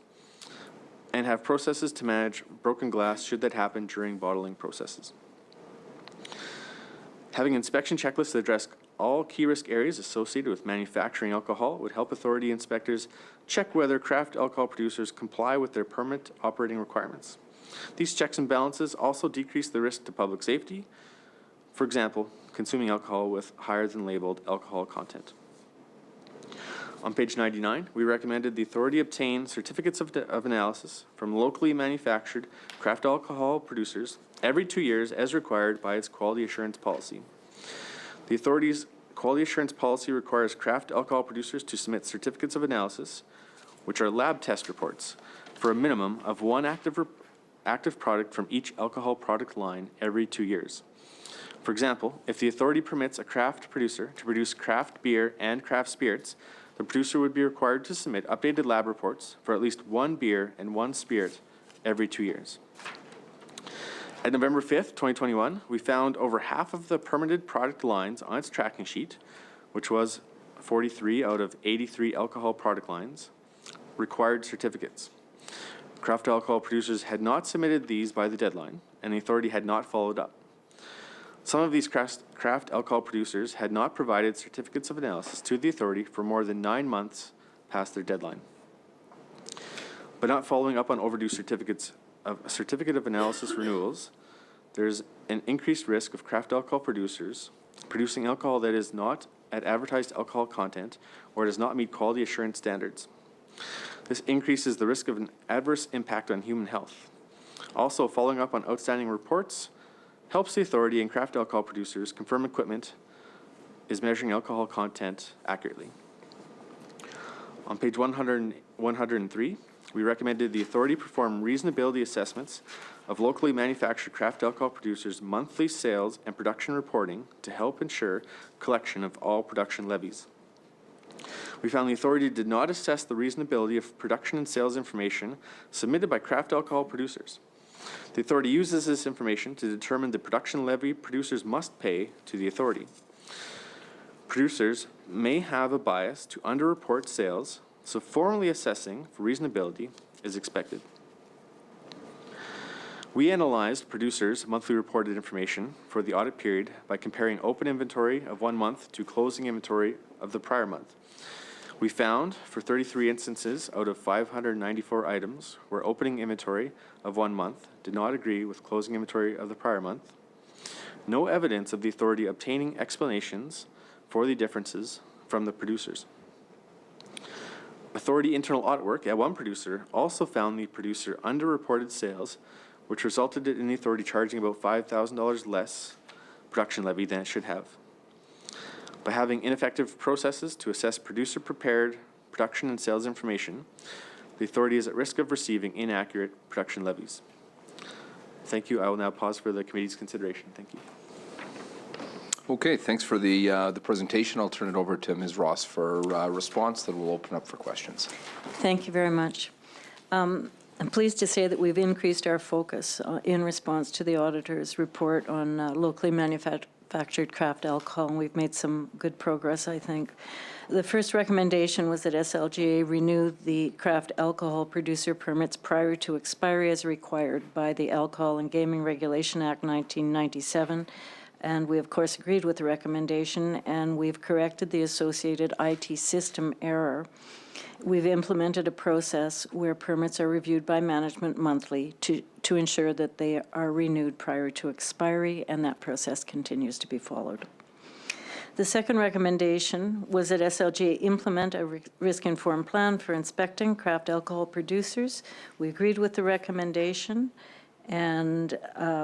and have processes to manage broken glass should that happen during bottling processes. Having inspection checklists that address all key risk areas associated with manufacturing alcohol would help authority inspectors check whether craft alcohol producers comply with their permit operating requirements. These checks and balances also decrease the risk to public safety, for example, consuming alcohol with higher than labeled alcohol content. On page 99, we recommended the authority obtain certificates of analysis from locally manufactured craft alcohol producers every 2 years as required by its quality assurance policy. The authority's quality assurance policy requires craft alcohol producers to submit certificates of analysis, which are lab test reports, for a minimum of one active product from each alcohol product line every 2 years. For example, if the authority permits a craft producer to produce craft beer and craft spirits, the producer would be required to submit updated lab reports for at least one beer and one spirit every 2 years. At November 5th, 2021, we found over half of the permitted product lines on its tracking sheet, which was 43 out of 83 alcohol product lines, required certificates. Craft alcohol producers had not submitted these by the deadline, and the authority had not followed up. Some of these craft alcohol producers had not provided certificates of analysis to the authority for more than 9 months past their deadline. By not following up on overdue certificate of analysis renewals, there's an increased risk of craft alcohol producers producing alcohol that is not at advertised alcohol content or does not meet quality assurance standards. This increases the risk of an adverse impact on human health. Also, following up on outstanding reports helps the authority and craft alcohol producers confirm equipment is measuring alcohol content accurately. On page 103, we recommended the authority perform reasonability assessments of locally manufactured craft alcohol producers' monthly sales and production reporting to help ensure collection of all production levies. We found the authority did not assess the reasonability of production and sales information submitted by craft alcohol producers. The authority uses this information to determine the production levy producers must pay to the authority. Producers may have a bias to underreport sales, so formally assessing for reasonability is expected. We analyzed producers' monthly reported information for the audit period by comparing open inventory of 1 month to closing inventory of the prior month. We found for 33 instances out of 594 items where opening inventory of 1 month did not agree with closing inventory of the prior month. No evidence of the authority obtaining explanations for the differences from the producers. Authority internal audit work at one producer also found the producer underreported sales, which resulted in the authority charging about $5,000 less production levy than it should have. By having ineffective processes to assess producer-prepared production and sales information, the authority is at risk of receiving inaccurate production levies. Thank you. I will now pause for the committee's consideration. Thank you. Okay, thanks for the presentation. I'll turn it over to Ms. Ross for response, then we'll open up for questions. Thank you very much. I'm pleased to say that we've increased our focus in response to the auditor's report on locally manufactured craft alcohol, and we've made some good progress, I think. The first recommendation was that SLGA renew the craft alcohol producer permits prior to expiry as required by the Alcohol and Gaming Regulation Act 1997. And we, of course, agreed with the recommendation, and we've corrected the associated IT system error. We've implemented a process where permits are reviewed by management monthly to ensure that they are renewed prior to expiry, and that process continues to be followed. The second recommendation was that SLGA implement a risk-informed plan for inspecting craft alcohol producers. We agreed with the recommendation, and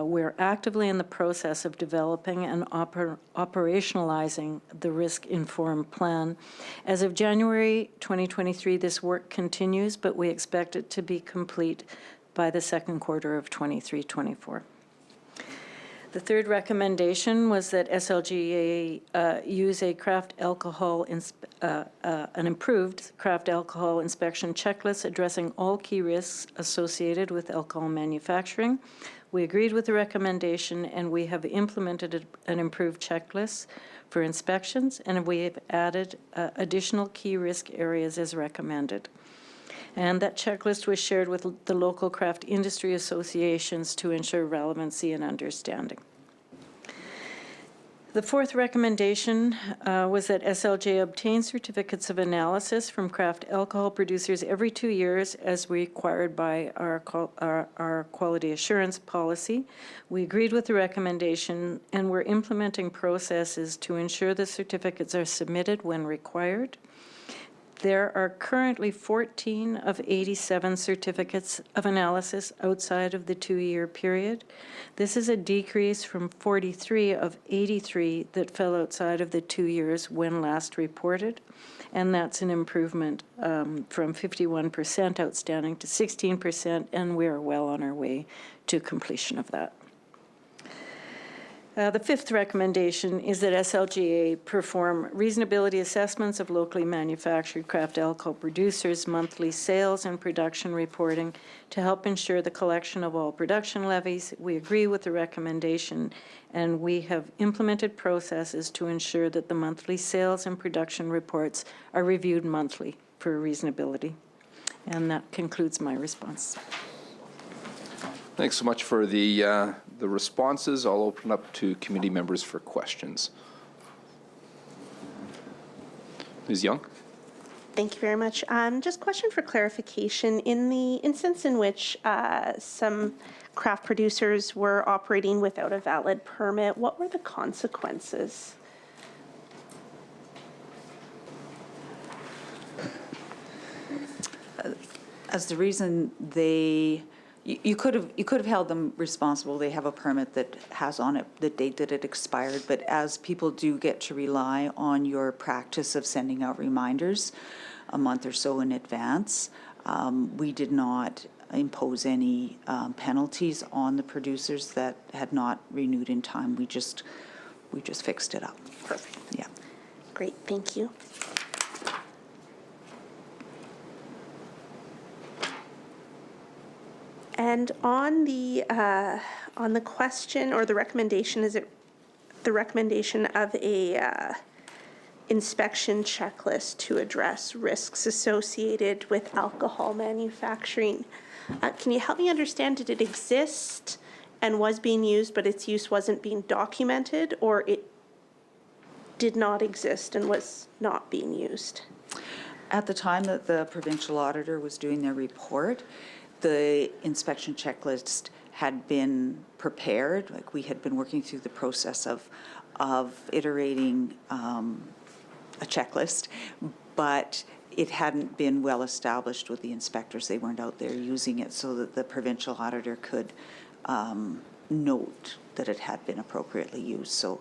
we're actively in the process of developing and operationalizing the risk-informed plan. As of January 2023, this work continues, but we expect it to be complete by the second quarter of 23-24. The third recommendation was that SLGA use a an improved craft alcohol inspection checklist addressing all key risks associated with alcohol manufacturing. We agreed with the recommendation, and we have implemented an improved checklist for inspections, and we have added additional key risk areas as recommended. And that checklist was shared with the local craft industry associations to ensure relevancy and understanding. The fourth recommendation was that SLJ obtain certificates of analysis from craft alcohol producers every 2 years as required by our quality assurance policy. We agreed with the recommendation, and we're implementing processes to ensure the certificates are submitted when required. There are currently 14 of 87 certificates of analysis outside of the 2-year period. This is a decrease from 43 of 83 that fell outside of the 2 years when last reported, and that's an improvement from 51% outstanding to 16%, and we are well on our way to completion of that. The fifth recommendation is that SLGA perform reasonability assessments of locally manufactured craft alcohol producers' monthly sales and production reporting to help ensure the collection of all production levies. We agree with the recommendation, and we have implemented processes to ensure that the monthly sales and production reports are reviewed monthly for reasonability. And that concludes my response. Thanks so much for the responses. I'll open up to committee members for questions. Ms. Young? Thank you very much. Just question for clarification. In the instance in which some craft producers were operating without a valid permit, what were the consequences? As the reason you could have held them responsible. They have a permit that has on it the date that it expired, but as people do get to rely on your practice of sending out reminders a month or so in advance, we did not impose any penalties on the producers that had not renewed in time. We just fixed it up. Perfect. Yeah. Great, thank you. And on the question or the recommendation, is it the recommendation of a inspection checklist to address risks associated with alcohol manufacturing? Can you help me understand, did it exist and was being used, but its use wasn't being documented, or it did not exist and was not being used? At the time that the provincial auditor was doing their report, the inspection checklist had been prepared, like we had been working through the process of iterating a checklist, but it hadn't been well established with the inspectors. They weren't out there using it so that the provincial auditor could note that it had been appropriately used. So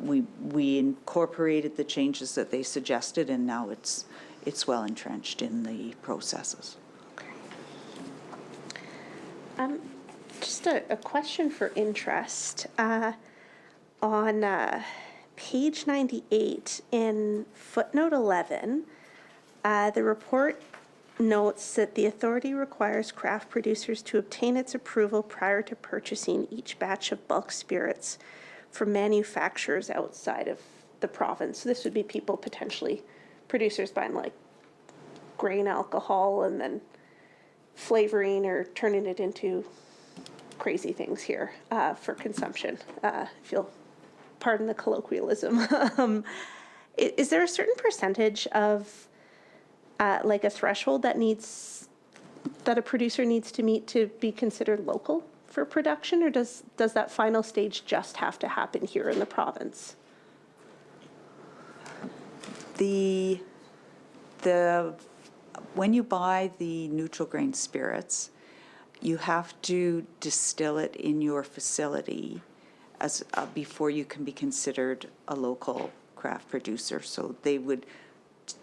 we incorporated the changes that they suggested, and now it's well entrenched in the processes. Just a question for interest. On page 98 in footnote 11, the report notes that the authority requires craft producers to obtain its approval prior to purchasing each batch of bulk spirits from manufacturers outside of the province. So this would be people potentially, producers buying like grain alcohol and then flavoring or turning it into crazy things here for consumption. If you'll pardon the colloquialism. Is there a certain percentage of like a threshold that a producer needs to meet to be considered local for production, or does that final stage just have to happen here in the province? When you buy the neutral grain spirits, you have to distill it in your facility as before you can be considered a local craft producer. So they would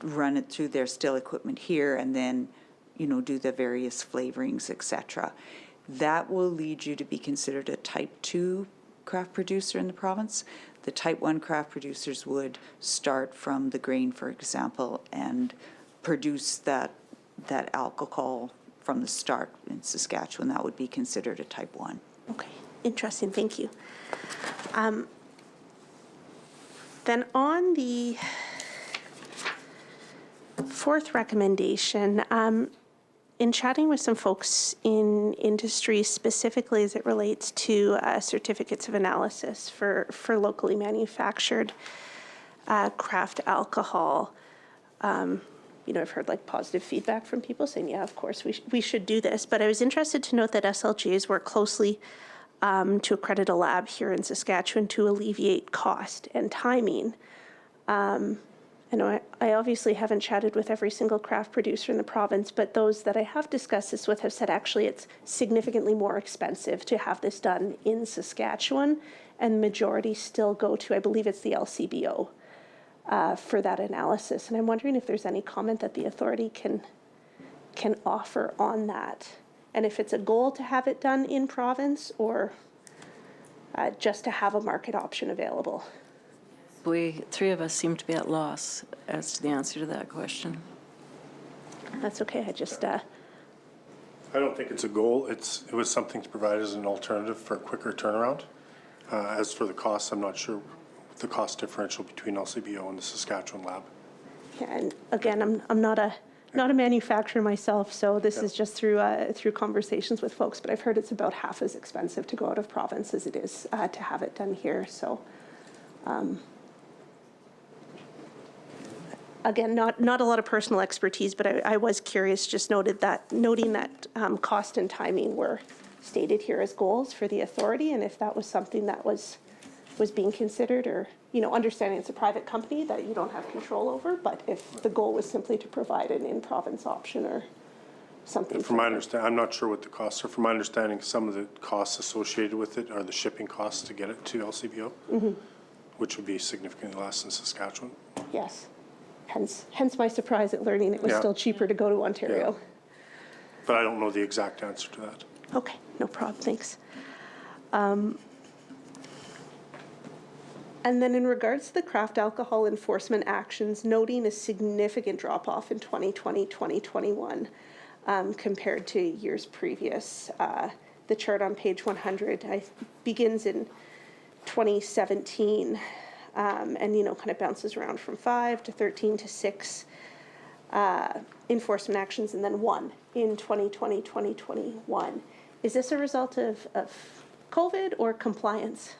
run it through their still equipment here and then, do the various flavorings, etc. That will lead you to be considered a type 2 craft producer in the province. The type 1 craft producers would start from the grain, for example, and produce that alcohol from the start in Saskatchewan. That would be considered a type 1. Okay, interesting, thank you. Then on the fourth recommendation, in chatting with some folks in industry, specifically as it relates to certificates of analysis for locally manufactured craft alcohol, I've heard like positive feedback from people saying, yeah, of course, we should do this. But I was interested to note that SLGs work closely to accredit a lab here in Saskatchewan to alleviate cost and timing. I obviously haven't chatted with every single craft producer in the province, but those that I have discussed this with have said actually it's significantly more expensive to have this done in Saskatchewan, and the majority still go to, I believe it's the LCBO for that analysis. And I'm wondering if there's any comment that the authority can offer on that, and if it's a goal to have it done in province or just to have a market option available. We, three of us seem to be at loss as to the answer to that question. That's okay, I just... I don't think it's a goal. It was something to provide as an alternative for a quicker turnaround. As for the costs, I'm not sure the cost differential between LCBO and the Saskatchewan lab. Yeah, and again, I'm not a manufacturer myself, so this is just through conversations with folks, but I've heard it's about half as expensive to go out of province as it is to have it done here. So again, not a lot of personal expertise, but I was curious, just noting that cost and timing were stated here as goals for the authority, and if that was something that was being considered, or understanding it's a private company that you don't have control over, but if the goal was simply to provide an in-province option or something. From my understanding, I'm not sure what the costs are. From my understanding, some of the costs associated with it are the shipping costs to get it to LCBO, which would be significantly less in Saskatchewan. Yes, hence my surprise at learning it was still cheaper to go to Ontario. Yeah. But I don't know the exact answer to that. Okay, no problem, thanks. And then in regards to the craft alcohol enforcement actions, noting a significant drop-off in 2020, 2021 compared to years previous. The chart on page 100 begins in 2017 and, kind of bounces around from 5 to 13 to 6 enforcement actions, and then 1 in 2020, 2021. Is this a result of COVID or compliance?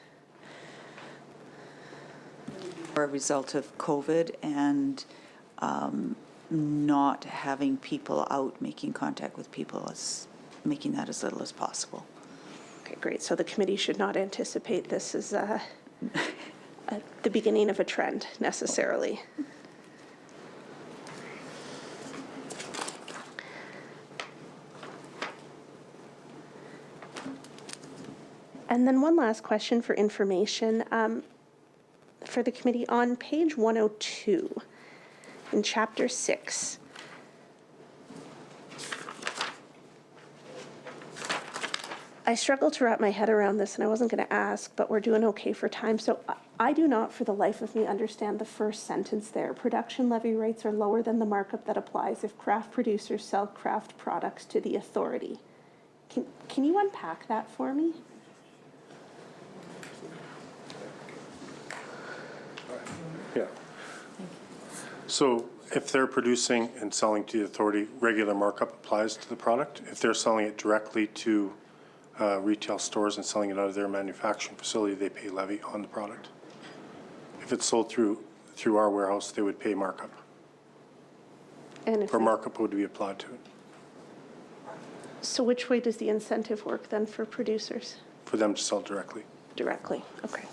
A result of COVID and not having people out making contact with people, making that as little as possible. Okay, great. So the committee should not anticipate this as the beginning of a trend necessarily. And then one last question for information for the committee. On page 102 in chapter 6, I struggle to wrap my head around this, and I wasn't going to ask, but we're doing okay for time. So I do not, for the life of me, understand the first sentence there. Production levy rates are lower than the markup that applies if craft producers sell craft products to the authority. Can you unpack that for me? Yeah. So if they're producing and selling to the authority, regular markup applies to the product. If they're selling it directly to retail stores and selling it out of their manufacturing facility, they pay levy on the product. If it's sold through our warehouse, they would pay markup, And if or markup would be applied to it. So which way does the incentive work then for producers? For them to sell directly. Directly, okay.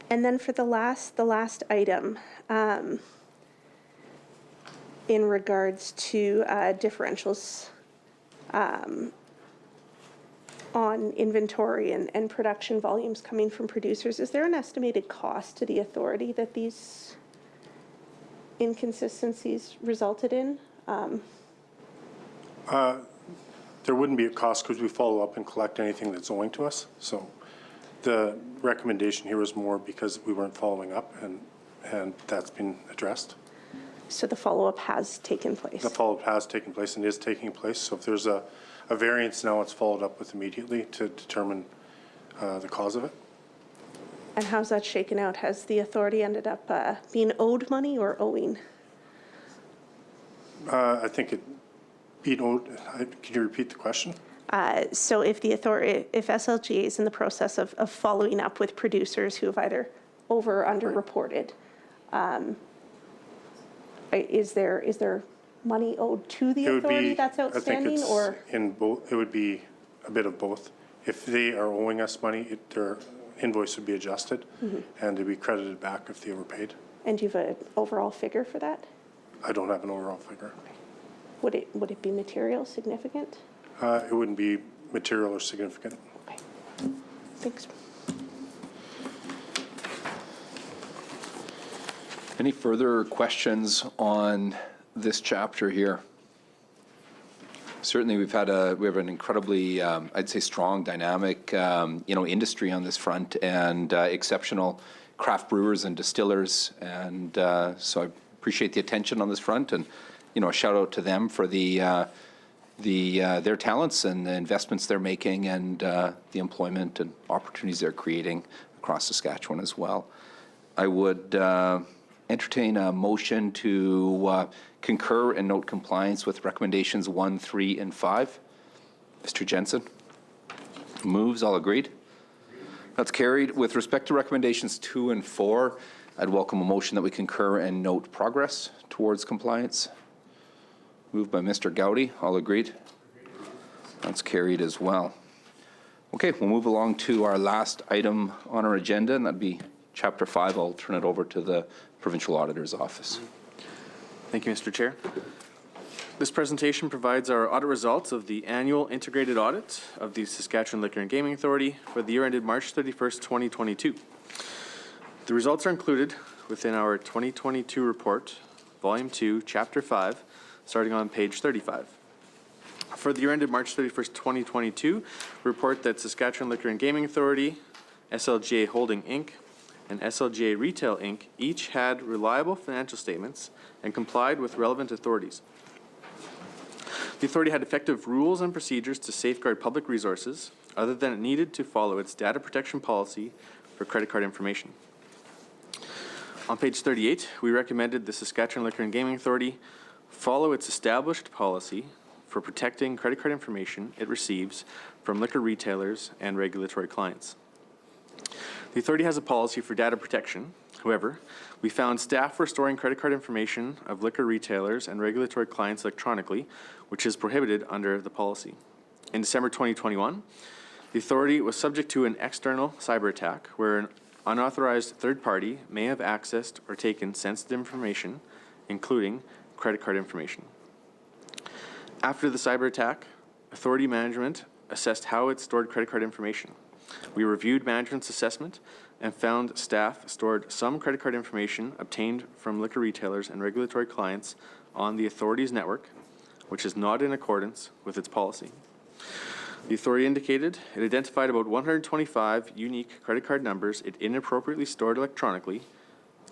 And then for the last item, in regards to differentials on inventory and production volumes coming from producers, is there an estimated cost to the authority that these inconsistencies resulted in? There wouldn't be a cost because we follow up and collect anything that's owing to us. So the recommendation here was more because we weren't following up, and that's been addressed. So the follow-up has taken place? The follow-up has taken place and is taking place. So if there's a variance now, it's followed up with immediately to determine the cause of it. And how's that shaken out? Has the authority ended up being owed money or owing? I think it being owed. Can you repeat the question? So if the authority, if SLGA is in the process of following up with producers who have either over or underreported, is there money owed to the authority that's outstanding, I think or? it's in both. It would be a bit of both. If they are owing us money, their invoice would be adjusted, and they'd be credited back if they were paid. And do you have an overall figure for that? I don't have an overall figure. Would it be material, significant? It wouldn't be material or significant. Okay, thanks. Any further questions on this chapter here? Certainly, we have an incredibly, I'd say, strong, dynamic, industry on this front, and exceptional craft brewers and distillers, and so I appreciate the attention on this front, and a shout out to them for their talents and the investments they're making, and the employment and opportunities they're creating across Saskatchewan as well. I would entertain a motion to concur and note compliance with recommendations 1, 3, and 5. Mr. Jensen moves. All agreed? That's carried. With respect to recommendations 2 and 4, I'd welcome a motion that we concur and note progress towards compliance. Moved by Mr. Gowdy. All agreed? That's carried as well. Okay, we'll move along to our last item on our agenda, and that'd be Chapter 5. I'll turn it over to the Provincial Auditor's Office. Thank you, Mr. Chair. This presentation provides our audit results of the annual integrated audit of the Saskatchewan Liquor and Gaming Authority for the year ended March 31st, 2022. The results are included within our 2022 report, Volume 2, Chapter 5, starting on page 35. For the year ended March 31st, 2022, report that Saskatchewan Liquor and Gaming Authority, SLGA Holding Inc., and SLGA Retail Inc. each had reliable financial statements and complied with relevant authorities. The authority had effective rules and procedures to safeguard public resources, other than it needed to follow its data protection policy for credit card information. On page 38, we recommended the Saskatchewan Liquor and Gaming Authority follow its established policy for protecting credit card information it receives from liquor retailers and regulatory clients. The authority has a policy for data protection. However, we found staff were storing credit card information of liquor retailers and regulatory clients electronically, which is prohibited under the policy. In December 2021, the authority was subject to an external cyber attack where an unauthorized third party may have accessed or taken sensitive information, including credit card information. After the cyber attack, authority management assessed how it stored credit card information. We reviewed management's assessment and found staff stored some credit card information obtained from liquor retailers and regulatory clients on the authority's network, which is not in accordance with its policy. The authority indicated it identified about 125 unique credit card numbers it inappropriately stored electronically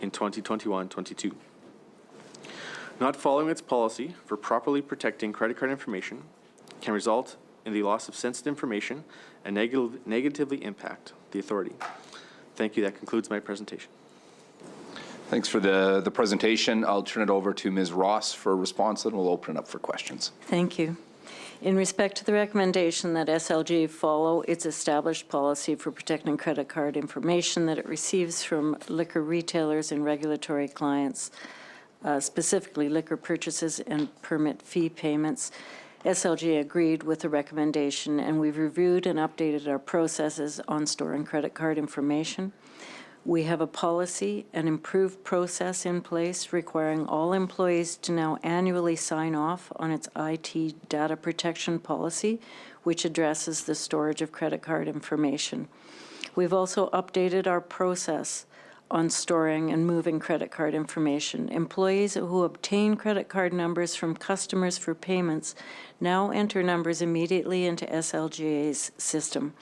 in 2021-22. Not following its policy for properly protecting credit card information can result in the loss of sensitive information and negatively impact the authority. Thank you. That concludes my presentation. Thanks for the presentation. I'll turn it over to Ms. Ross for a response, and we'll open it up for questions. Thank you. In respect to the recommendation that SLGA follow its established policy for protecting credit card information that it receives from liquor retailers and regulatory clients, specifically liquor purchases and permit fee payments, SLGA agreed with the recommendation, and we've reviewed and updated our processes on storing credit card information. We have a policy, an improved process in place requiring all employees to now annually sign off on its IT data protection policy, which addresses the storage of credit card information. We've also updated our process on storing and moving credit card information. Employees who obtain credit card numbers from customers for payments now enter numbers immediately into SLGA's system.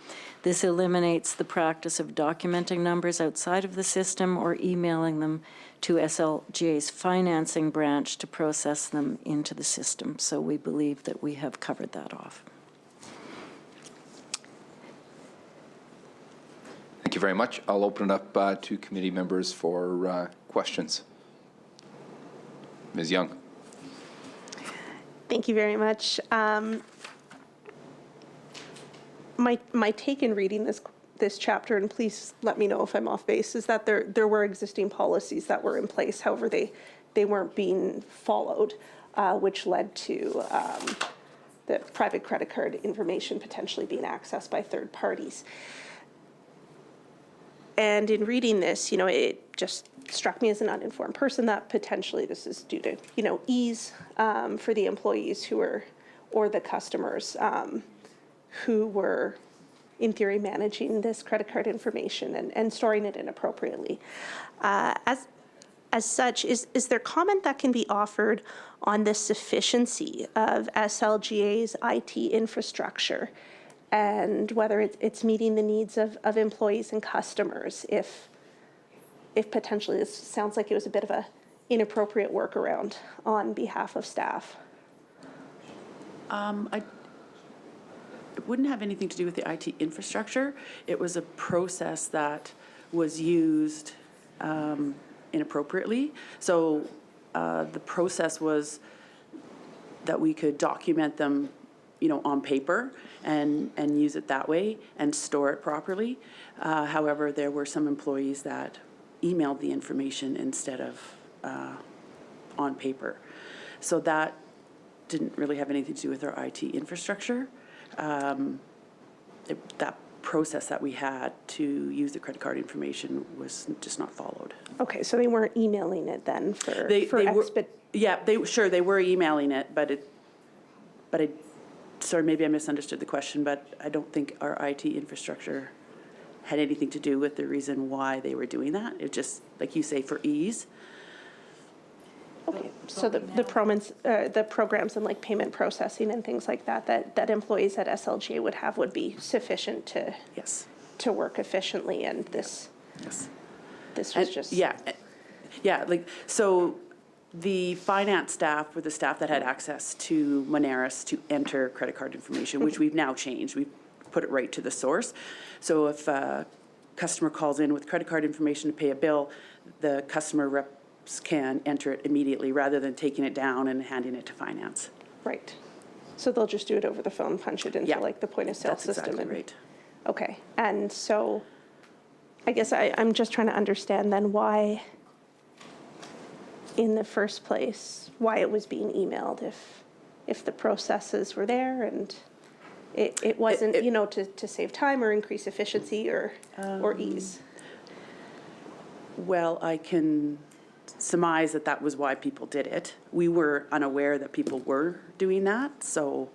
This eliminates the practice of documenting numbers outside of the system or emailing them to SLGA's financing branch to process them into the system. So we believe that we have covered that off. Thank you very much. I'll open it up to committee members for questions. Ms. Young. Thank you very much. My take in reading this chapter, and please let me know if I'm off base, is that there were existing policies that were in place. However, they weren't being followed, which led to the private credit card information potentially being accessed by third parties. And in reading this, it just struck me as an uninformed person that potentially this is due to, ease for the employees or the customers who were, in theory, managing this credit card information and storing it inappropriately. As such, is there comment that can be offered on the sufficiency of SLGA's IT infrastructure and whether it's meeting the needs of employees and customers if potentially this sounds like it was a bit of a inappropriate workaround on behalf of staff? It wouldn't have anything to do with the IT infrastructure. It was a process that was used inappropriately. So the process was that we could document them, on paper and use it that way and store it properly. However, there were some employees that emailed the information instead of on paper. So that didn't really have anything to do with our IT infrastructure. That process that we had to use the credit card information was just not followed. Okay, so they weren't emailing it then for They were emailing it, sorry, maybe I misunderstood the question, but I don't think our IT infrastructure had anything to do with the reason why they were doing that. It just, like you say, for ease. Okay, so the programs and like payment processing and things like that employees at SLGA would have would be sufficient to Yes. to work efficiently, and this Yes. this was And- just so the finance staff were the staff that had access to Moneris to enter credit card information, which we've now changed. We've put it right to the source. So if a customer calls in with credit card information to pay a bill, the customer reps can enter it immediately rather than taking it down and handing it to finance. right. So they'll just do it over the phone, punch it into Yeah. like the point of sale That's system. exactly right. Okay, and so I guess I'm just trying to understand then why, in the first place, why it was being emailed if the processes were there and it wasn't, to save time or increase efficiency or ease. Well, I can surmise that that was why people did it. We were unaware that people were doing that, so.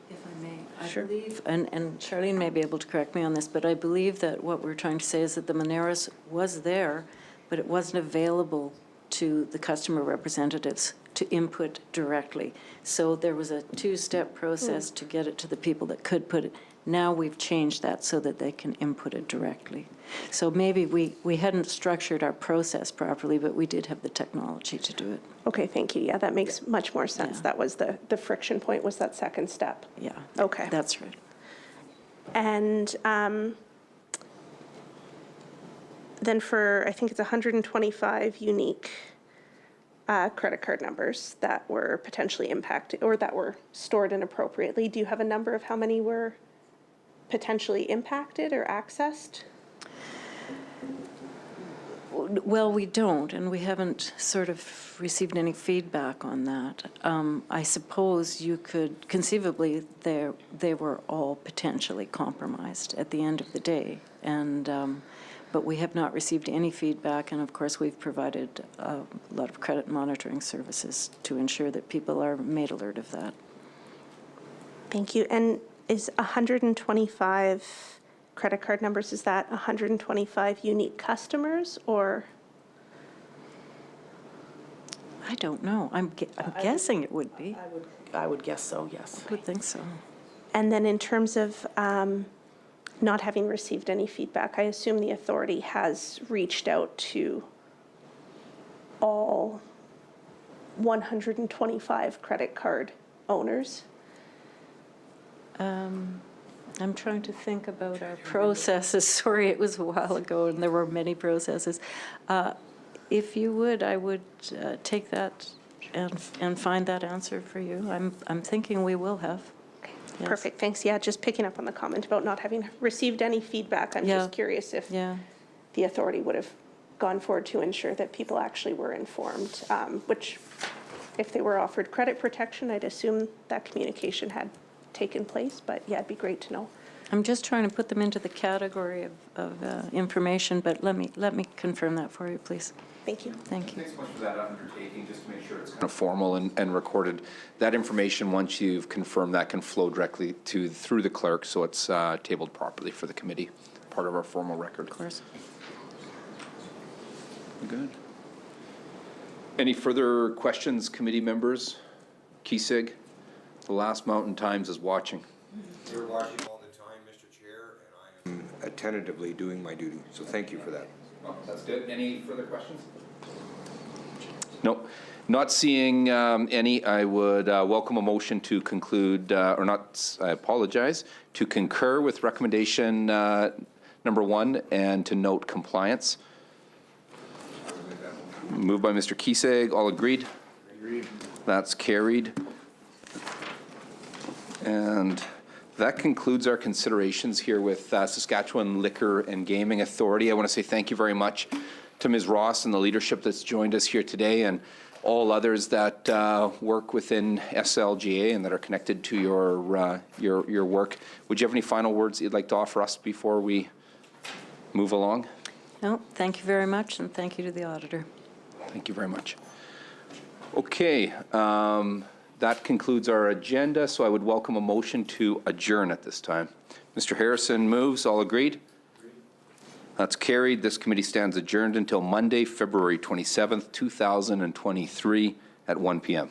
If I may, I Sure. believe, and Charlene may be able to correct me on this, but I believe that what we're trying to say is that the Moneris was there, but it wasn't available to the customer representatives to input directly. So there was a two-step process to get it to the people that could put it. Now we've changed that so that they can input it directly. So maybe we hadn't structured our process properly, but we did have the technology to do it. Okay, thank you. Yeah, that makes much more sense. Yeah. That was the friction point, was that second step. Yeah. Okay. That's right. And then for, I think it's 125 unique credit card numbers that were potentially impacted or that were stored inappropriately. Do you have a number of how many were potentially impacted or accessed? Well, we don't, and we haven't sort of received any feedback on that. I suppose you could, conceivably, they were all potentially compromised at the end of the day, and but we have not received any feedback, and of course, we've provided a lot of credit monitoring services to ensure that people are made alert of that. Thank you. And is 125 credit card numbers, is that 125 unique customers or? I don't know. I'm guessing it would be. I would guess so, yes. I would think so. And then in terms of not having received any feedback, I assume the authority has reached out to all 125 credit card owners. I'm trying to think about our processes. Sorry, it was a while ago, and there were many processes. If you would, I would take that and find that answer for you. I'm thinking we will have. Yes. Perfect, thanks. Yeah, just picking up on the comment about not having received any feedback, I'm Yeah. just curious if Yeah. the authority would have gone forward to ensure that people actually were informed, which if they were offered credit protection, I'd assume that communication had taken place, but yeah, it'd be great to know. I'm just trying to put them into the category of information, but let me confirm that for you, please. Thank you. Thank you. Thanks so much for that undertaking, just to make sure it's kind of formal and recorded. That information, once you've confirmed that, can flow directly through the clerk, so it's tabled properly for the committee, part of our formal record. Of course. Good. Any further questions, committee members? Keesig, the Last Mountain Times is watching. You're watching all the time, Mr. Chair, and I am attentively doing my duty, so thank you for that. Oh, that's good. Any further questions? Nope. Not seeing any, I would welcome a motion to conclude, or not, I apologize, to concur with recommendation number 1 and to note compliance. Moved by Mr. Keesig. All agreed? Agreed. That's carried. And that concludes our considerations here with Saskatchewan Liquor and Gaming Authority. I want to say thank you very much to Ms. Ross and the leadership that's joined us here today, and all others that work within SLGA and that are connected to your work. Would you have any final words that you'd like to offer us before we move along? No, thank you very much, and thank you to the auditor. Thank you very much. Okay, that concludes our agenda, so I would welcome a motion to adjourn at this time. Mr. Harrison moves. All agreed? That's carried. This committee stands adjourned until Monday, February 27th, 2023 at 1 p.m.